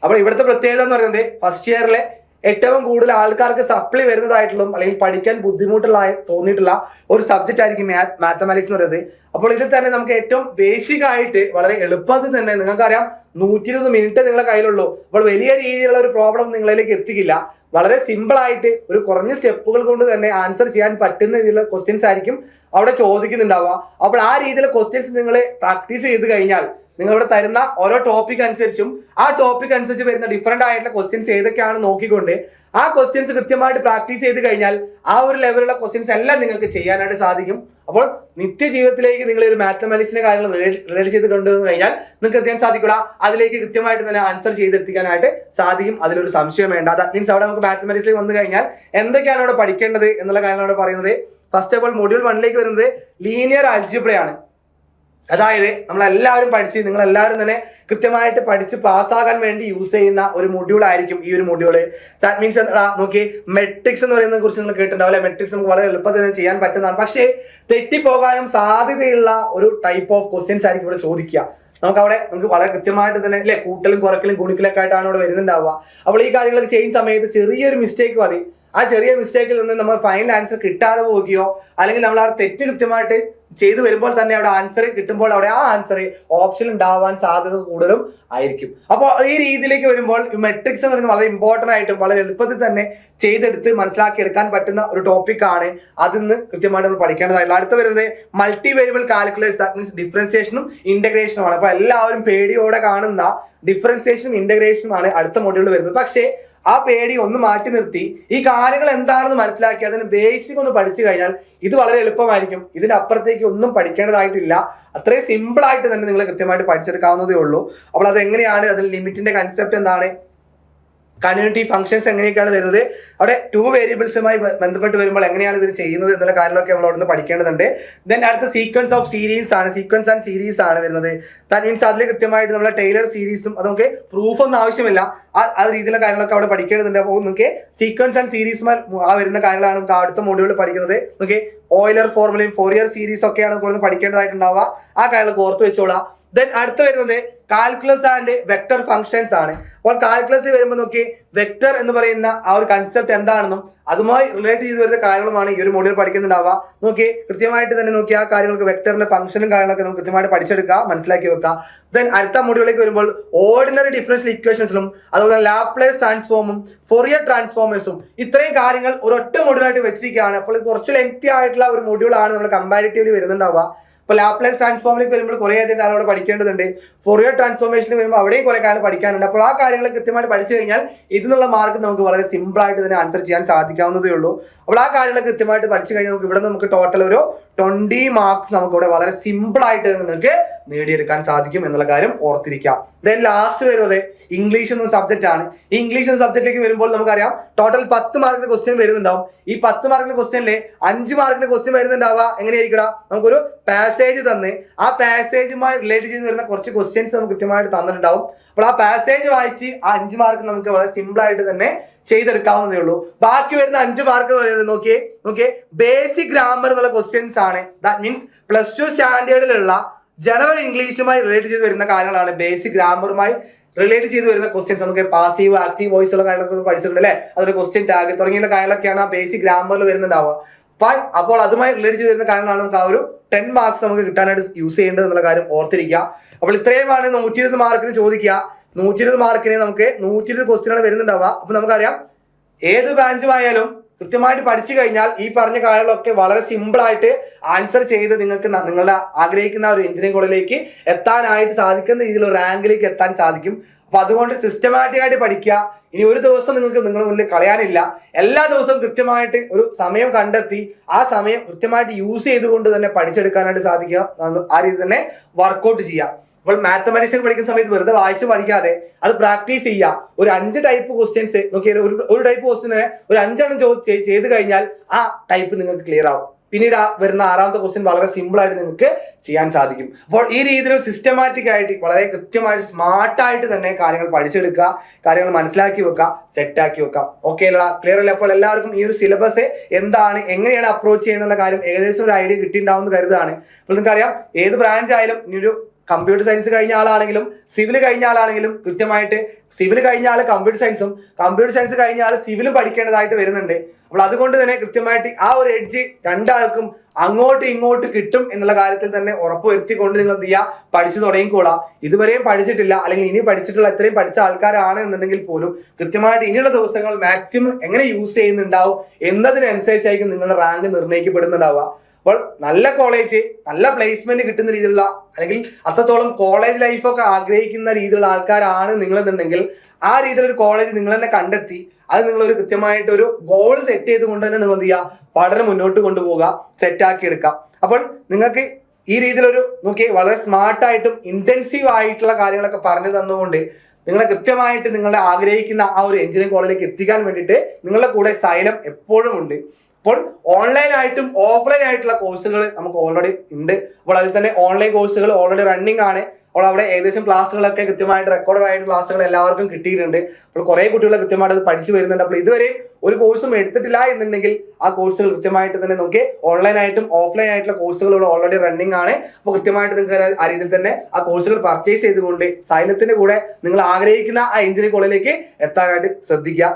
അപ്പോൾ ഇവിടുത്തെ പ്രത്യേകത എന്ന് പറയുന്നത് ഫസ്റ്റ് ഇയറിലെ ഏറ്റവും കൂടുതൽ ആൾക്കാർക്ക് സപ്ലി വരുന്നതായിട്ടുള്ള അല്ലെങ്കിൽ പഠിക്കാൻ ബുദ്ധിമുട്ടുള്ള തോന്നിയിട്ടുള്ള ഒരു സബ്ജക്റ്റ് ആയിരിക്കും മാത്തമാറ്റിക്സ് എന്ന് പറയുന്നത്. അപ്പോൾ ഇതിൽ തന്നെ നമുക്ക് ഏറ്റവും ബേസിക് ആയിട്ട് വളരെ എളുപ്പത്തിൽ തന്നെ നിങ്ങൾക്കറിയാം 120 മിനിറ്റ് നിങ്ങളുടെ കയ്യിലുള്ളൂ. അപ്പോൾ വലിയ രീതിയിലുള്ള ഒരു പ്രോബ്ലം നിങ്ങളിലേക്ക് എത്തിക്കില്ല. വളരെ സിമ്പിൾ ആയിട്ട് ഒരു കുറഞ്ഞ സ്റ്റെപ്പുകൾ കൊണ്ട് തന്നെ ആൻസർ ചെയ്യാൻ പറ്റുന്ന രീതിയിലുള്ള ക്വസ്റ്റ്യൻസ് ആയിരിക്കും അവിടെ ചോദിക്കുന്നുണ്ടാവുക. അപ്പോൾ ആ രീതിയിലുള്ള ക്വസ്റ്റ്യൻസ് നിങ്ങൾ പ്രാക്ടീസ് ചെയ്ത് കഴിഞ്ഞാൽ നിങ്ങളിവിടെ തരുന്ന ഓരോ ടോപ്പിക് അനുസരിച്ചും ആ ടോപ്പിക് അനുസരിച്ച് വരുന്ന ഡിഫറെന്റ് ആയിട്ടുള്ള ക്വസ്റ്റ്യൻസ് ഏതൊക്കെയാണ് നോക്കിക്കൊണ്ട് ആ ക്വസ്റ്റ്യൻസ് കൃത്യമായിട്ട് പ്രാക്ടീസ് ചെയ്ത് കഴിഞ്ഞാൽ ആ ഒരു ലെവലുള്ള ക്വസ്റ്റ്യൻസ് എല്ലാം നിങ്ങൾക്ക് ചെയ്യാനായിട്ട് സാധിക്കും. അപ്പോൾ നിത്യജീവിതത്തിലേക്ക് നിങ്ങൾ ഒരു മാത്തമാറ്റിക്സിന്റെ കാര്യങ്ങൾ റിലേറ്റ് ചെയ്ത് കൊണ്ടുവന്നു കഴിഞ്ഞാൽ നിങ്ങൾക്ക് എത്തിക്കാൻ സാധിക്കില്ല. അതിലേക്ക് കൃത്യമായിട്ട് തന്നെ ആൻസർ ചെയ്തെത്തിക്കാനായിട്ട് സാധിക്കും. അതിലൊരു സംശയം വേണ്ട. ദാറ്റ് മീൻസ് അവിടെ നമുക്ക് മാത്തമാറ്റിക്സിലേക്ക് വന്നു കഴിഞ്ഞാൽ എന്തൊക്കെയാണ് അവിടെ പഠിക്കേണ്ടത് എന്നുള്ള കാര്യമാണ് അവിടെ പറയുന്നത്. ഫസ്റ്റ് ഓഫ് ഓൾ മൊഡ്യൂൾ 1 വരുന്നത് ലീനിയർ അൽജിബ്രയാണ്. അതായത് നമ്മളെല്ലാവരും നിങ്ങളെല്ലാവരും തന്നെ കൃത്യമായിട്ട് പഠിച്ച് പാസ്സാകാൻ വേണ്ടി യൂസ് ചെയ്യുന്ന ഒരു മൊഡ്യൂൾ ആയിരിക്കും ഈ ഒരു മൊഡ്യൂള്. ദാറ്റ് മീൻസ് നോക്കി മെട്രിക്സ് എന്ന് പറയുന്നതിനെ കുറിച്ച് നിങ്ങൾ കേട്ടിട്ടുണ്ടാവില്ല. മെട്രിക്സ് നമുക്ക് വളരെ എളുപ്പത്തിൽ തന്നെ ചെയ്യാൻ പറ്റുന്നതാണ്. പക്ഷേ തെറ്റിപ്പോകാനും സാധ്യതയുള്ള ഒരു ടൈപ്പ് ഓഫ് ക്വസ്റ്റ്യൻസ് ആയിരിക്കും ഇവിടെ ചോദിക്കുക. നമുക്ക് വളരെ കൃത്യമായിട്ട് തന്നെ അല്ലെ കൂട്ടലും കുറക്കലും ഗുണിക്കലൊക്കെ ആയിട്ടാണ് ഇവിടെ വരുന്നുണ്ടാവുക. അപ്പോൾ ഈ കാര്യങ്ങളൊക്കെ ചെയ്യുന്ന സമയത്ത് ചെറിയൊരു മിസ്റ്റേക്ക് മതി. ആ ചെറിയ മിസ്റ്റേക്കിൽ നിന്ന് നമ്മൾ ഫൈനൽ ആൻസർ കിട്ടാതെ പോവുകയോ അല്ലെങ്കിൽ നമ്മൾ ആ തെറ്റ് കൃത്യമായിട്ട് ചെയ്തു വരുമ്പോൾ തന്നെ അവിടെ ആൻസർ കിട്ടുമ്പോൾ അവിടെ ആ ആൻസർ ഓപ്ഷൻ ഉണ്ടാവാൻ സാധ്യത കൂടുതലും ആയിരിക്കും. അപ്പോൾ ഈ രീതിയിലേക്ക് വരുമ്പോൾ ഈ മെട്രിക്സ് എന്ന് പറയുന്നത് വളരെ ഇമ്പോർട്ടൻ്റ് ആയിട്ടും വളരെ എളുപ്പത്തിൽ തന്നെ ചെയ്തെടുത്ത് മനസ്സിലാക്കിയെടുക്കാൻ പറ്റുന്ന ഒരു ടോപ്പിക്കാണ്. അതിൽ നിന്ന് കൃത്യമായിട്ട് നമ്മൾ പഠിക്കേണ്ടതായിട്ടുള്ള. അടുത്ത വരുന്നത് multi variable calculation, that means ഡിഫറൻസിയേഷനും ഇന്റഗ്രേഷനുമാണ്. അപ്പോൾ എല്ലാവരും പേടിയോടെ കാണുന്ന ഡിഫറൻസിയേഷനും ഇന്റഗ്രേഷനുമാണ് അടുത്ത മൊഡ്യൂളിൽ വരുന്നത്. പക്ഷേ ആ പേടി ഒന്ന് മാറ്റി നിർത്തി ഈ കാര്യങ്ങൾ എന്താണെന്ന് മനസ്സിലാക്കി അതിന് ബേസിക് ഒന്ന് പഠിച്ചു കഴിഞ്ഞാൽ ഇത് വളരെ എളുപ്പമായിരിക്കും. ഇതിന്റെ അപ്പുറത്തേക്ക് ഒന്നും പഠിക്കേണ്ടതായിട്ടില്ല. അത്രയും സിമ്പിൾ ആയിട്ട് തന്നെ നിങ്ങൾ കൃത്യമായിട്ട് പഠിച്ചെടുക്കാവുന്നതേ ഉള്ളൂ. അപ്പോൾ അത് എങ്ങനെയാണ്, അതിന്റെ ലിമിറ്റിന്റെ കൺസെപ്റ്റ് എന്താണ്, കണ്ടിന്യൂറ്റി ഫംഗ്ഷൻസ് എങ്ങനെയൊക്കെയാണ് വരുന്നത്, അവിടെ 2 വേരിയബിൾസുമായി ബന്ധപ്പെട്ട് വരുമ്പോൾ എങ്ങനെയാണ് ഇത് ചെയ്യുന്നത് എന്നുള്ള കാര്യങ്ങളൊക്കെ നമ്മൾ അവിടെ നിന്ന് പഠിക്കേണ്ടതുണ്ട്. ദെൻ അടുത്ത സീക്വൻസ് ഓഫ് സീരീസ് ആണ്, സീക്വൻസ് ആൻഡ് സീരീസ് ആണ് വരുന്നത്. ദാറ്റ് മീൻസ് അതിൽ കൃത്യമായിട്ട് നമ്മളെ ടൈലർ സീരീസും അത് നമുക്ക് പ്രൂഫ് ഒന്നും ആവശ്യമില്ല. ആ രീതിയിലുള്ള കാര്യങ്ങളൊക്കെ അവിടെ പഠിക്കേണ്ടതുണ്ട്. അപ്പോൾ നിങ്ങൾക്ക് സീക്വൻസ് ആൻഡ് സീരീസുമായി ആ വരുന്ന കാര്യങ്ങളാണ് നമുക്ക് അടുത്ത മൊഡ്യൂളിൽ പഠിക്കുന്നത്. ഓക്കെ, ഓയിലർ ഫോർമുലയും ഫോറിയർ സീരീസ് ഒക്കെയാണ് കൂടുതൽ പഠിക്കേണ്ടതായിട്ടുണ്ടാവുക. ആ കാര്യങ്ങളൊക്കെ ഓർത്ത് വെച്ചോളാം. ദെൻ അടുത്ത് വരുന്നത് കാൽക്കുലസ് ആൻഡ് വെക്ടർ ഫംഗ്ഷൻസ് ആണ്. അപ്പോൾ കാൽക്കുലസ് വരുമ്പോൾ നോക്കി വെക്ടർ എന്ന് പറയുന്ന ആ ഒരു കൺസെപ്റ്റ് എന്താണെന്നും അതുമായി റിലേറ്റ് ചെയ്ത് വരുന്ന കാര്യങ്ങളുമാണ് ഈ ഒരു മൊഡ്യൂൾ പഠിക്കുന്നുണ്ടാവുക. നോക്കി കൃത്യമായിട്ട് തന്നെ നോക്കി ആ കാര്യങ്ങൾക്ക് വെക്ടറിന്റെ ഫംഗ്ഷനും കാര്യങ്ങളൊക്കെ നമുക്ക് കൃത്യമായിട്ട് പഠിച്ചെടുക്കുക, മനസ്സിലാക്കി വെക്കുക. ദെൻ അടുത്ത മൊഡ്യൂളിലേക്ക് വരുമ്പോൾ ഓർഡിനറി ഡിഫറൻഷ്യൽ ഇക്വേഷൻസിലും അതുപോലെ ലാപ്ലേസ് ട്രാൻസ്ഫോമും ഫോറിയർ ട്രാൻസ്ഫോമേഴ്സും ഇത്രയും കാര്യങ്ങൾ ഒരൊറ്റ മൊഡ്യൂളായിട്ട് വെച്ചിരിക്കുകയാണ്. അപ്പോൾ കുറച്ച് ലെങ്തി ആയിട്ടുള്ള ഒരു മൊഡ്യൂളാണ് നമ്മൾ കമ്പാരിറ്റീവ്ലി വരുന്നുണ്ടാവുക. ഇപ്പോൾ ലാപ്ലേസ് ട്രാൻസ്ഫോമിലേക്ക് വരുമ്പോൾ കുറേയധികം കാലം അവിടെ പഠിക്കേണ്ടതുണ്ട്. ഫോറിയർ ട്രാൻസ്ഫോർമേഷനിൽ വരുമ്പോൾ അവിടെയും കുറേ കാലം പഠിക്കാനുണ്ട്. അപ്പോൾ ആ കാര്യങ്ങൾ കൃത്യമായിട്ട് പഠിച്ചു കഴിഞ്ഞാൽ ഇതിനുള്ള മാർക്ക് നമുക്ക് വളരെ സിമ്പിൾ ആയിട്ട് തന്നെ ആൻസർ ചെയ്യാൻ സാധിക്കാവുന്നതേ ഉള്ളൂ. അപ്പോൾ ആ കാര്യങ്ങൾ കൃത്യമായിട്ട് പഠിച്ചു കഴിഞ്ഞാൽ നമുക്ക് ടോട്ടൽ ഒരു 20 മാർക്സ് നമുക്ക് ഇവിടെ വളരെ സിമ്പിൾ ആയിട്ട് നിങ്ങൾക്ക് നേടിയെടുക്കാൻ സാധിക്കും എന്നുള്ള കാര്യം ഓർത്തിരിക്കാം. ദെൻ ലാസ്റ്റ് വരുന്നത് ഇംഗ്ലീഷ് എന്ന സബ്ജക്റ്റ് ആണ്. ഈ ഇംഗ്ലീഷ് എന്ന സബ്ജക്റ്റിലേക്ക് വരുമ്പോൾ നമുക്കറിയാം ടോട്ടൽ 10 മാർക്കിന്റെ ക്വസ്റ്റ്യൻ വരുന്നുണ്ടാവും. ഈ 10 മാർക്കിന്റെ ക്വസ്റ്റ്യനിലെ 5 മാർക്കിന്റെ ക്വസ്റ്റ്യൻ വരുന്നുണ്ടാവുക എങ്ങനെയായിരിക്കണം, നമുക്കൊരു പാസേജ് തന്ന് ആ പാസേജുമായി റിലേറ്റ് ചെയ്ത് വരുന്ന കുറച്ച് ക്വസ്റ്റ്യൻസ് നമുക്ക് കൃത്യമായിട്ട് തന്നിട്ടുണ്ടാവും. അപ്പോൾ ആ പാസേജ് വായിച്ച് ആ 5 മാർക്ക് നമുക്ക് വളരെ സിമ്പിൾ ആയിട്ട് തന്നെ ചെയ്തെടുക്കാവുന്നതേ ഉള്ളൂ. ബാക്കി വരുന്ന 5 മാർക്ക് നോക്കിയേ ബേസിക് ഗ്രാമർ എന്നുള്ള ക്വസ്റ്റ്യൻസ് ആണ്. ദാറ്റ് മീൻസ് +2 സ്റ്റാൻഡേർഡിലുള്ള ജനറൽ ഇംഗ്ലീഷുമായി റിലേറ്റ് ചെയ്ത് വരുന്ന കാര്യങ്ങളാണ് ബേസിക് ഗ്രാമറുമായി റിലേറ്റ് ചെയ്ത് വരുന്ന ക്വസ്റ്റ്യൻസ് നമുക്ക് പാസീവ് ആക്റ്റീവ് വോയിസ് ഉള്ള കാര്യങ്ങളൊക്കെ പഠിച്ചിട്ടുണ്ട് അല്ലേ. അതൊരു ക്വസ്റ്റ്യൻ ടാഗ് തുടങ്ങിയ കാര്യങ്ങളൊക്കെയാണ് ആ ബേസിക് ഗ്രാമറിൽ വരുന്നുണ്ടാവുക. അപ്പോൾ അതുമായി റിലേറ്റ് ചെയ്ത് വരുന്ന കാര്യങ്ങളാണ് നമുക്ക് ആ ഒരു 10 മാർക്സ് നമുക്ക് കിട്ടാനായിട്ട് യൂസ് ചെയ്യേണ്ടത് എന്നുള്ള കാര്യം ഓർത്തിരിക്കുക. അപ്പോൾ ഇത്രയുമാണ് 120 മാർക്കിന് ചോദിക്കുക. 120 മാർക്കിന് നമുക്ക് 120 ക്വസ്റ്റ്യനാണ് വരുന്നുണ്ടാവുക. അപ്പൊ നമുക്കറിയാം ഏത് ബ്രാഞ്ചുമായാലും കൃത്യമായിട്ട് പഠിച്ചു കഴിഞ്ഞാൽ ഈ പറഞ്ഞ കാര്യങ്ങളൊക്കെ വളരെ സിമ്പിൾ ആയിട്ട് ആൻസർ ചെയ്ത് നിങ്ങൾക്ക് നിങ്ങളുടെ ആഗ്രഹിക്കുന്ന ഒരു എഞ്ചിനീയറിംഗ് കോളേജിലേക്ക് എത്താനായിട്ട് സാധിക്കുന്ന രീതിയിലുള്ള റാങ്കിലേക്ക് എത്താൻ സാധിക്കും. അപ്പൊ അതുകൊണ്ട് സിസ്റ്റമാറ്റിക് ആയിട്ട് പഠിക്കുക. ഇനി ഒരു ദിവസം നിങ്ങൾക്ക് നിങ്ങളുടെ മുന്നിൽ കളയാനില്ല. എല്ലാ ദിവസവും കൃത്യമായിട്ട് ഒരു സമയം കണ്ടെത്തി ആ സമയം കൃത്യമായിട്ട് യൂസ് ചെയ്തുകൊണ്ട് തന്നെ പഠിച്ചെടുക്കാനായിട്ട് സാധിക്കുക. ആ രീതി തന്നെ വർക്കൗട്ട് ചെയ്യുക. അപ്പോൾ മാത്തമാറ്റിക്സ് പഠിക്കുന്ന സമയത്ത് വെറുതെ വായിച്ച് പഠിക്കാതെ അത് പ്രാക്ടീസ് ചെയ്യുക. ഒരു 5 ടൈപ്പ് ക്വസ്റ്റ്യൻസ് നോക്കിയാൽ ഒരു ടൈപ്പ് ക്വസ്റ്റ്യനെ ഒരു 5 എണ്ണം ചെയ്ത് കഴിഞ്ഞാൽ ആ ടൈപ്പ് നിങ്ങൾക്ക് ക്ലിയർ ആവും. പിന്നീട് വരുന്ന 6ാമത്തെ ക്വസ്റ്റ്യൻ വളരെ സിമ്പിൾ ആയിട്ട് നിങ്ങൾക്ക് ചെയ്യാൻ സാധിക്കും. അപ്പോൾ ഈ രീതിയിൽ സിസ്റ്റമാറ്റിക് ആയിട്ട് വളരെ കൃത്യമായിട്ട് സ്മാർട്ടായിട്ട് തന്നെ കാര്യങ്ങൾ പഠിച്ചെടുക്കുക, കാര്യങ്ങൾ മനസ്സിലാക്കി വെക്കുക, സെറ്റാക്കി വെക്കാം. ഓക്കെ അല്ല, ക്ലിയർ അല്ല? അപ്പോൾ എല്ലാവർക്കും ഈ ഒരു സിലബസ് എന്താണ്, എങ്ങനെയാണ് അപ്രോച്ച് ചെയ്യുന്നുള്ള കാര്യം ഏകദേശം ഒരു ഐഡിയ കിട്ടിയിട്ടുണ്ടാവുമെന്ന് കരുതാണ്. അപ്പോൾ നിങ്ങൾക്കറിയാം ഏത് ബ്രാഞ്ച് ആയാലും ഇനി ഒരു കമ്പ്യൂട്ടർ സയൻസ് കഴിഞ്ഞ ആളാണെങ്കിലും സിവിൽ കഴിഞ്ഞ ആളാണെങ്കിലും കൃത്യമായിട്ട് സിവിൽ കഴിഞ്ഞ ആൾ കമ്പ്യൂട്ടർ സയൻസും കമ്പ്യൂട്ടർ സയൻസ് കഴിഞ്ഞ ആൾ സിവിലും പഠിക്കേണ്ടതായിട്ട് വരുന്നുണ്ട്. അപ്പോൾ അതുകൊണ്ട് തന്നെ കൃത്യമായിട്ട് ആ ഒരു എഡ്ജ് രണ്ടാൾക്കും അങ്ങോട്ടും ഇങ്ങോട്ട് കിട്ടും എന്നുള്ള കാര്യത്തിൽ തന്നെ ഉറപ്പുവരുത്തിക്കൊണ്ട് നിങ്ങൾ എന്ത് ചെയ്യുക, പഠിച്ചു തുടങ്ങിക്കോളാം. ഇതുവരെയും പഠിച്ചിട്ടില്ല അല്ലെങ്കിൽ ഇനി പഠിച്ചിട്ടുള്ള എത്രയും പഠിച്ച ആൾക്കാരാണ് എന്നുണ്ടെങ്കിൽ പോലും കൃത്യമായിട്ട് ഇനിയുള്ള ദിവസങ്ങൾ മാക്സിമം എങ്ങനെ യൂസ് ചെയ്യുന്നുണ്ടാവും എന്നതിനനുസരിച്ചായിരിക്കും നിങ്ങളുടെ റാങ്ക് നിർണ്ണയിക്കപ്പെടുന്നുണ്ടാവുക. അപ്പോൾ നല്ല കോളേജ്, നല്ല പ്ലേസ്മെന്റ് കിട്ടുന്ന രീതിയിലുള്ള അല്ലെങ്കിൽ അത്രത്തോളം കോളേജ് ലൈഫൊക്കെ ആഗ്രഹിക്കുന്ന രീതിയിലുള്ള ആൾക്കാരാണ് നിങ്ങളെന്നുണ്ടെങ്കിൽ ആ രീതിയിലൊരു കോളേജ് നിങ്ങൾ തന്നെ കണ്ടെത്തി അത് നിങ്ങളൊരു കൃത്യമായിട്ട് ഒരു ഗോൾ സെറ്റ് ചെയ്തുകൊണ്ട് തന്നെ നിങ്ങൾ എന്ത് ചെയ്യുക, പഠനം മുന്നോട്ട് കൊണ്ടുപോകുക, സെറ്റാക്കി എടുക്കുക. അപ്പോൾ നിങ്ങൾക്ക് ഈ രീതിയിലൊരു വളരെ സ്മാർട്ടായിട്ടും ഇന്റൻസീവ് ആയിട്ടുള്ള കാര്യങ്ങളൊക്കെ പറഞ്ഞു തന്നുകൊണ്ട് നിങ്ങളെ കൃത്യമായിട്ട് നിങ്ങളുടെ ആഗ്രഹിക്കുന്ന ആ ഒരു എഞ്ചിനീയറിംഗ് കോളേജിലേക്ക് എത്തിക്കാൻ വേണ്ടിയിട്ട് നിങ്ങളുടെ കൂടെ സൈലം എപ്പോഴും ഉണ്ട്. അപ്പോൾ ഓൺലൈൻ ആയിട്ടും ഓഫ്ലൈൻ ആയിട്ടുള്ള കോഴ്സുകൾ നമുക്ക് ഓൾറെഡി ഉണ്ട്. അപ്പോൾ അതിൽ തന്നെ ഓൺലൈൻ കോഴ്സുകൾ ഓൾറെഡി റണ്ണിങ് ആണ്. അപ്പോൾ അവിടെ ഏകദേശം ക്ലാസ്സുകളൊക്കെ കൃത്യമായിട്ട് റെക്കോർഡ് ആയിട്ട് ക്ലാസ്സുകൾ എല്ലാവർക്കും കിട്ടിയിട്ടുണ്ട്. അപ്പോൾ കുറേ കുട്ടികൾ കൃത്യമായിട്ട് അത് പഠിച്ചു വരുന്നുണ്ട്. അപ്പോൾ ഇതുവരെ ഒരു കോഴ്സും എടുത്തിട്ടില്ല എന്നുണ്ടെങ്കിൽ ആ കോഴ്സുകൾ കൃത്യമായിട്ട് തന്നെ നോക്കി ഓൺലൈൻ ആയിട്ടും ഓഫ്ലൈൻ ആയിട്ടുള്ള കോഴ്സുകൾ ഇവിടെ ഓൾറെഡി റണ്ണിങ് ആണ്. അപ്പോൾ കൃത്യമായിട്ട് നിങ്ങൾക്ക് ആ രീതിയിൽ തന്നെ ആ കോഴ്സുകൾ പർച്ചേസ് ചെയ്തുകൊണ്ട് സൈലത്തിന്റെ കൂടെ നിങ്ങൾ ആഗ്രഹിക്കുന്ന ആ എഞ്ചിനീയറിംഗ് കോളേജിലേക്ക് എത്താനായിട്ട് ശ്രദ്ധിക്കുക.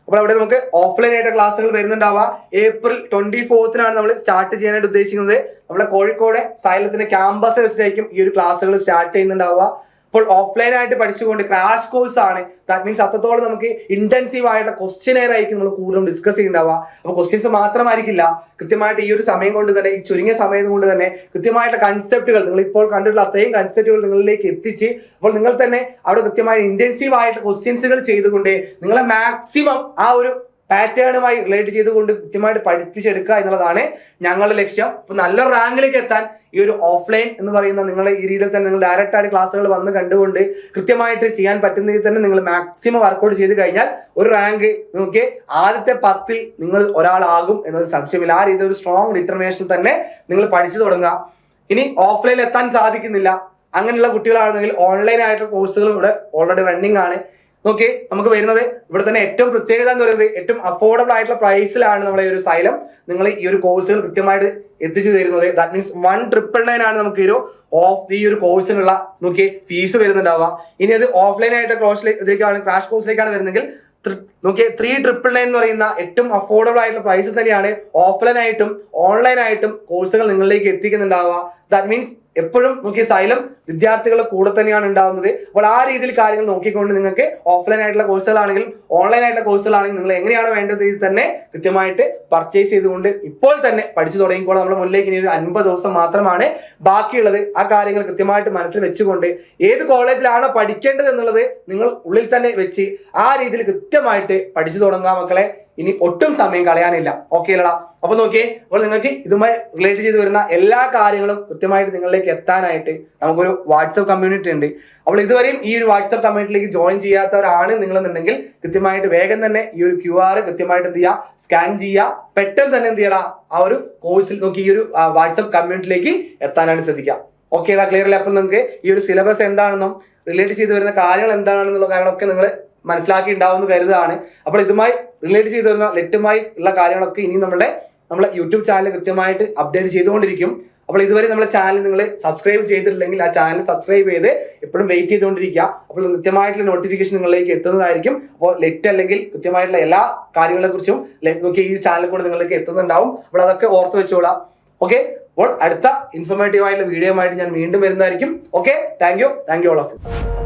അപ്പോൾ അവിടെ നമുക്ക് ഓഫ്ലൈൻ ആയിട്ട് ക്ലാസ്സുകൾ വരുന്നുണ്ടാവുക. ഏപ്രിൽ 24 നമ്മൾ സ്റ്റാർട്ട് ചെയ്യാനായിട്ട് ഉദ്ദേശിക്കുന്നത് നമ്മുടെ കോഴിക്കോട് സൈലത്തിന്റെ ക്യാമ്പസ് വെച്ചിട്ടായിരിക്കും ഈ ഒരു ക്ലാസ്സുകൾ സ്റ്റാർട്ട് ചെയ്യുന്നുണ്ടാവുക. അപ്പോൾ ഓഫ്ലൈൻ ആയിട്ട് പഠിച്ചുകൊണ്ട് ക്രാഷ് കോഴ്സ് ആണ്. ദാറ്റ് മീൻസ് അത്രത്തോളം നമുക്ക് ഇന്റൻസീവ് ആയിട്ടുള്ള ക്വസ്റ്റ്യനെയർ ആയിരിക്കും നമ്മൾ കൂടുതലും ഡിസ്കസ് ചെയ്യുന്നുണ്ടാവുക. അപ്പോൾ ക്വസ്റ്റ്യൻസ് മാത്രമായിരിക്കില്ല, കൃത്യമായിട്ട് ഈ ഒരു സമയം കൊണ്ട് തന്നെ, ഈ ചുരുങ്ങിയ സമയം കൊണ്ട് തന്നെ കൃത്യമായിട്ടുള്ള കൺസെപ്റ്റുകൾ നിങ്ങൾ ഇപ്പോൾ കണ്ടിട്ടുള്ള അത്രയും കൺസെപ്റ്റുകൾ നിങ്ങളിലേക്ക് എത്തിച്ച് അപ്പോൾ നിങ്ങൾ തന്നെ അവിടെ കൃത്യമായി ഇന്റൻസീവ് ആയിട്ടുള്ള ക്വസ്റ്റ്യൻസുകൾ ചെയ്തുകൊണ്ട് നിങ്ങളെ മാക്സിമം ആ ഒരു പാറ്റേണുമായി റിലേറ്റ് ചെയ്തുകൊണ്ട് കൃത്യമായിട്ട് പഠിപ്പിച്ചെടുക്കുക എന്നുള്ളതാണ് ഞങ്ങളുടെ ലക്ഷ്യം. അപ്പൊ നല്ല റാങ്കിലേക്ക് എത്താൻ ഈ ഒരു ഓഫ്ലൈൻ എന്ന് പറയുന്ന നിങ്ങൾ ഈ രീതിയിൽ തന്നെ നിങ്ങൾ ഡയറക്റ്റ് ആയിട്ട് ക്ലാസ്സുകൾ വന്ന് കണ്ടുകൊണ്ട് കൃത്യമായിട്ട് ചെയ്യാൻ പറ്റുന്ന രീതിയിൽ തന്നെ നിങ്ങൾ മാക്സിമം വർക്കൗട്ട് ചെയ്ത് കഴിഞ്ഞാൽ ഒരു റാങ്ക് നോക്കി ആദ്യത്തെ 10ൽ നിങ്ങൾ ഒരാളാകും എന്നത് സംശയമില്ല. ആ രീതിയിൽ ഒരു സ്ട്രോങ് ഡിറ്റർമിനേഷൻ തന്നെ നിങ്ങൾ പഠിച്ചു തുടങ്ങുക. ഇനി ഓഫ്ലൈനിൽ എത്താൻ സാധിക്കുന്നില്ല അങ്ങനെയുള്ള കുട്ടികളാണെങ്കിൽ ഓൺലൈൻ ആയിട്ടുള്ള കോഴ്സുകൾ ഇവിടെ ഓൾറെഡി റണ്ണിങ് ആണ്. നോക്കി നമുക്ക് വരുന്നത് ഇവിടെ തന്നെ ഏറ്റവും പ്രത്യേകത എന്ന് പറയുന്നത് ഏറ്റവും അഫോർഡബിൾ ആയിട്ടുള്ള പ്രൈസിലാണ് നമ്മുടെ ഈ ഒരു സൈലം നിങ്ങൾ ഈ ഒരു കോഴ്സുകൾ കൃത്യമായിട്ട് എത്തിച്ചു തരുന്നത്. ദാറ്റ് മീൻസ് 1,999 ആണ് നമുക്ക് ഈ ഒരു കോഴ്സിനുള്ള ഫീസ് വരുന്നുണ്ടാവുക. ഇനി അത് ഓഫ്ലൈൻ ആയിട്ട് ക്രാഷ് കോഴ്സിലേക്കാണ് വരുന്നെങ്കിൽ 3,999 എന്ന് പറയുന്ന ഏറ്റവും അഫോർഡബിൾ ആയിട്ടുള്ള പ്രൈസ് തന്നെയാണ് ഓഫ്ലൈൻ ആയിട്ടും ഓൺലൈൻ ആയിട്ടും കോഴ്സുകൾ നിങ്ങളിലേക്ക് എത്തിക്കുന്നുണ്ടാവുക. ദാറ്റ് മീൻസ് എപ്പോഴും സൈലം വിദ്യാർത്ഥികളുടെ കൂടെ തന്നെയാണ് ഉണ്ടാവുന്നത്. അപ്പോൾ ആ രീതിയിൽ കാര്യങ്ങൾ നോക്കിക്കൊണ്ട് നിങ്ങൾക്ക് ഓഫ്ലൈൻ ആയിട്ടുള്ള കോഴ്സുകളാണെങ്കിലും ഓൺലൈൻ ആയിട്ടുള്ള കോഴ്സുകളാണെങ്കിലും നിങ്ങൾ എങ്ങനെയാണ് വേണ്ടത് ഇത് തന്നെ കൃത്യമായിട്ട് പർച്ചേസ് ചെയ്തുകൊണ്ട് ഇപ്പോൾ തന്നെ പഠിച്ചു തുടങ്ങിക്കോളാം. നമ്മുടെ മുന്നിലേക്ക് ഇനി ഒരു 50 ദിവസം മാത്രമാണ് ബാക്കിയുള്ളത്. ആ കാര്യങ്ങൾ കൃത്യമായിട്ട് മനസ്സിൽ വെച്ചുകൊണ്ട് ഏത് കോളേജിലാണോ പഠിക്കേണ്ടത് എന്നുള്ളത് നിങ്ങൾ ഉള്ളിൽ തന്നെ വെച്ച് ആ രീതിയിൽ കൃത്യമായിട്ട് പഠിച്ചു തുടങ്ങുക മക്കളെ. ഇനി ഒട്ടും സമയം കളയാനില്ല. ഓക്കെ അല്ലടാ? അപ്പൊ നോക്കിയേ, അപ്പോൾ നിങ്ങൾക്ക് ഇതുമായി റിലേറ്റ് ചെയ്ത് വരുന്ന എല്ലാ കാര്യങ്ങളും കൃത്യമായിട്ട് നിങ്ങളിലേക്ക് എത്താനായിട്ട് നമുക്കൊരു വാട്സപ്പ് കമ്മ്യൂണിറ്റി ഉണ്ട്. അപ്പോൾ ഇതുവരെയും ഈ ഒരു വാട്സപ്പ് കമ്മ്യൂണിറ്റിയിലേക്ക് ജോയിൻ ചെയ്യാത്തവരാണ് നിങ്ങളെന്നുണ്ടെങ്കിൽ കൃത്യമായിട്ട് വേഗം തന്നെ ഈ ഒരു QR കൃത്യമായിട്ട് എന്ത് ചെയ്യുക, സ്കാൻ ചെയ്യുക. പെട്ടെന്ന് തന്നെ എന്ത് ചെയ്യണം, ആ ഒരു കോഴ്സിൽ നോക്കി ഈ ഒരു വാട്സപ്പ് കമ്മ്യൂണിറ്റിയിലേക്ക് എത്താനായിട്ട് ശ്രദ്ധിക്കുക. ഓക്കെ അല്ല? ക്ലിയർ അല്ലേ? അപ്പോൾ നിങ്ങൾക്ക് ഈ ഒരു സിലബസ് എന്താണെന്നും റിലേറ്റ് ചെയ്ത് വരുന്ന കാര്യങ്ങൾ എന്താണെന്നുള്ള കാര്യങ്ങളൊക്കെ നിങ്ങൾ മനസ്സിലാക്കി ഉണ്ടാവുമെന്ന് കരുതാണ്. അപ്പോൾ ഇതുമായി റിലേറ്റ് ചെയ്ത് വരുന്ന ലെറ്റുമായി ഉള്ള കാര്യങ്ങളൊക്കെ ഇനി നമ്മളെ യൂട്യൂബ് ചാനൽ കൃത്യമായിട്ട് അപ്ഡേറ്റ് ചെയ്തുകൊണ്ടിരിക്കും. അപ്പോൾ ഇതുവരെ നമ്മുടെ ചാനൽ നിങ്ങൾ സബ്സ്ക്രൈബ് ചെയ്തിട്ടില്ലെങ്കിൽ ആ ചാനൽ സബ്സ്ക്രൈബ് ചെയ്ത് എപ്പോഴും വെയിറ്റ് ചെയ്തുകൊണ്ടിരിക്കുക. അപ്പോൾ കൃത്യമായിട്ടുള്ള നോട്ടിഫിക്കേഷൻ നിങ്ങളിലേക്ക് എത്തുന്നതായിരിക്കും. അപ്പോൾ ലെറ്റ് അല്ലെങ്കിൽ കൃത്യമായിട്ടുള്ള എല്ലാ കാര്യങ്ങളെ കുറിച്ചും നോക്കി ഈ ചാനലിൽ കൂടെ നിങ്ങളിലേക്ക് എത്തുന്നുണ്ടാവും. അപ്പോൾ അതൊക്കെ ഓർത്ത് വെച്ചോളാം. ഓക്കെ, അപ്പോൾ അടുത്ത ഇൻഫോർമേറ്റീവ് ആയിട്ടുള്ള വീഡിയോ ആയിട്ട് ഞാൻ വീണ്ടും വരുന്നതായിരിക്കും. Okay, thank you all of U.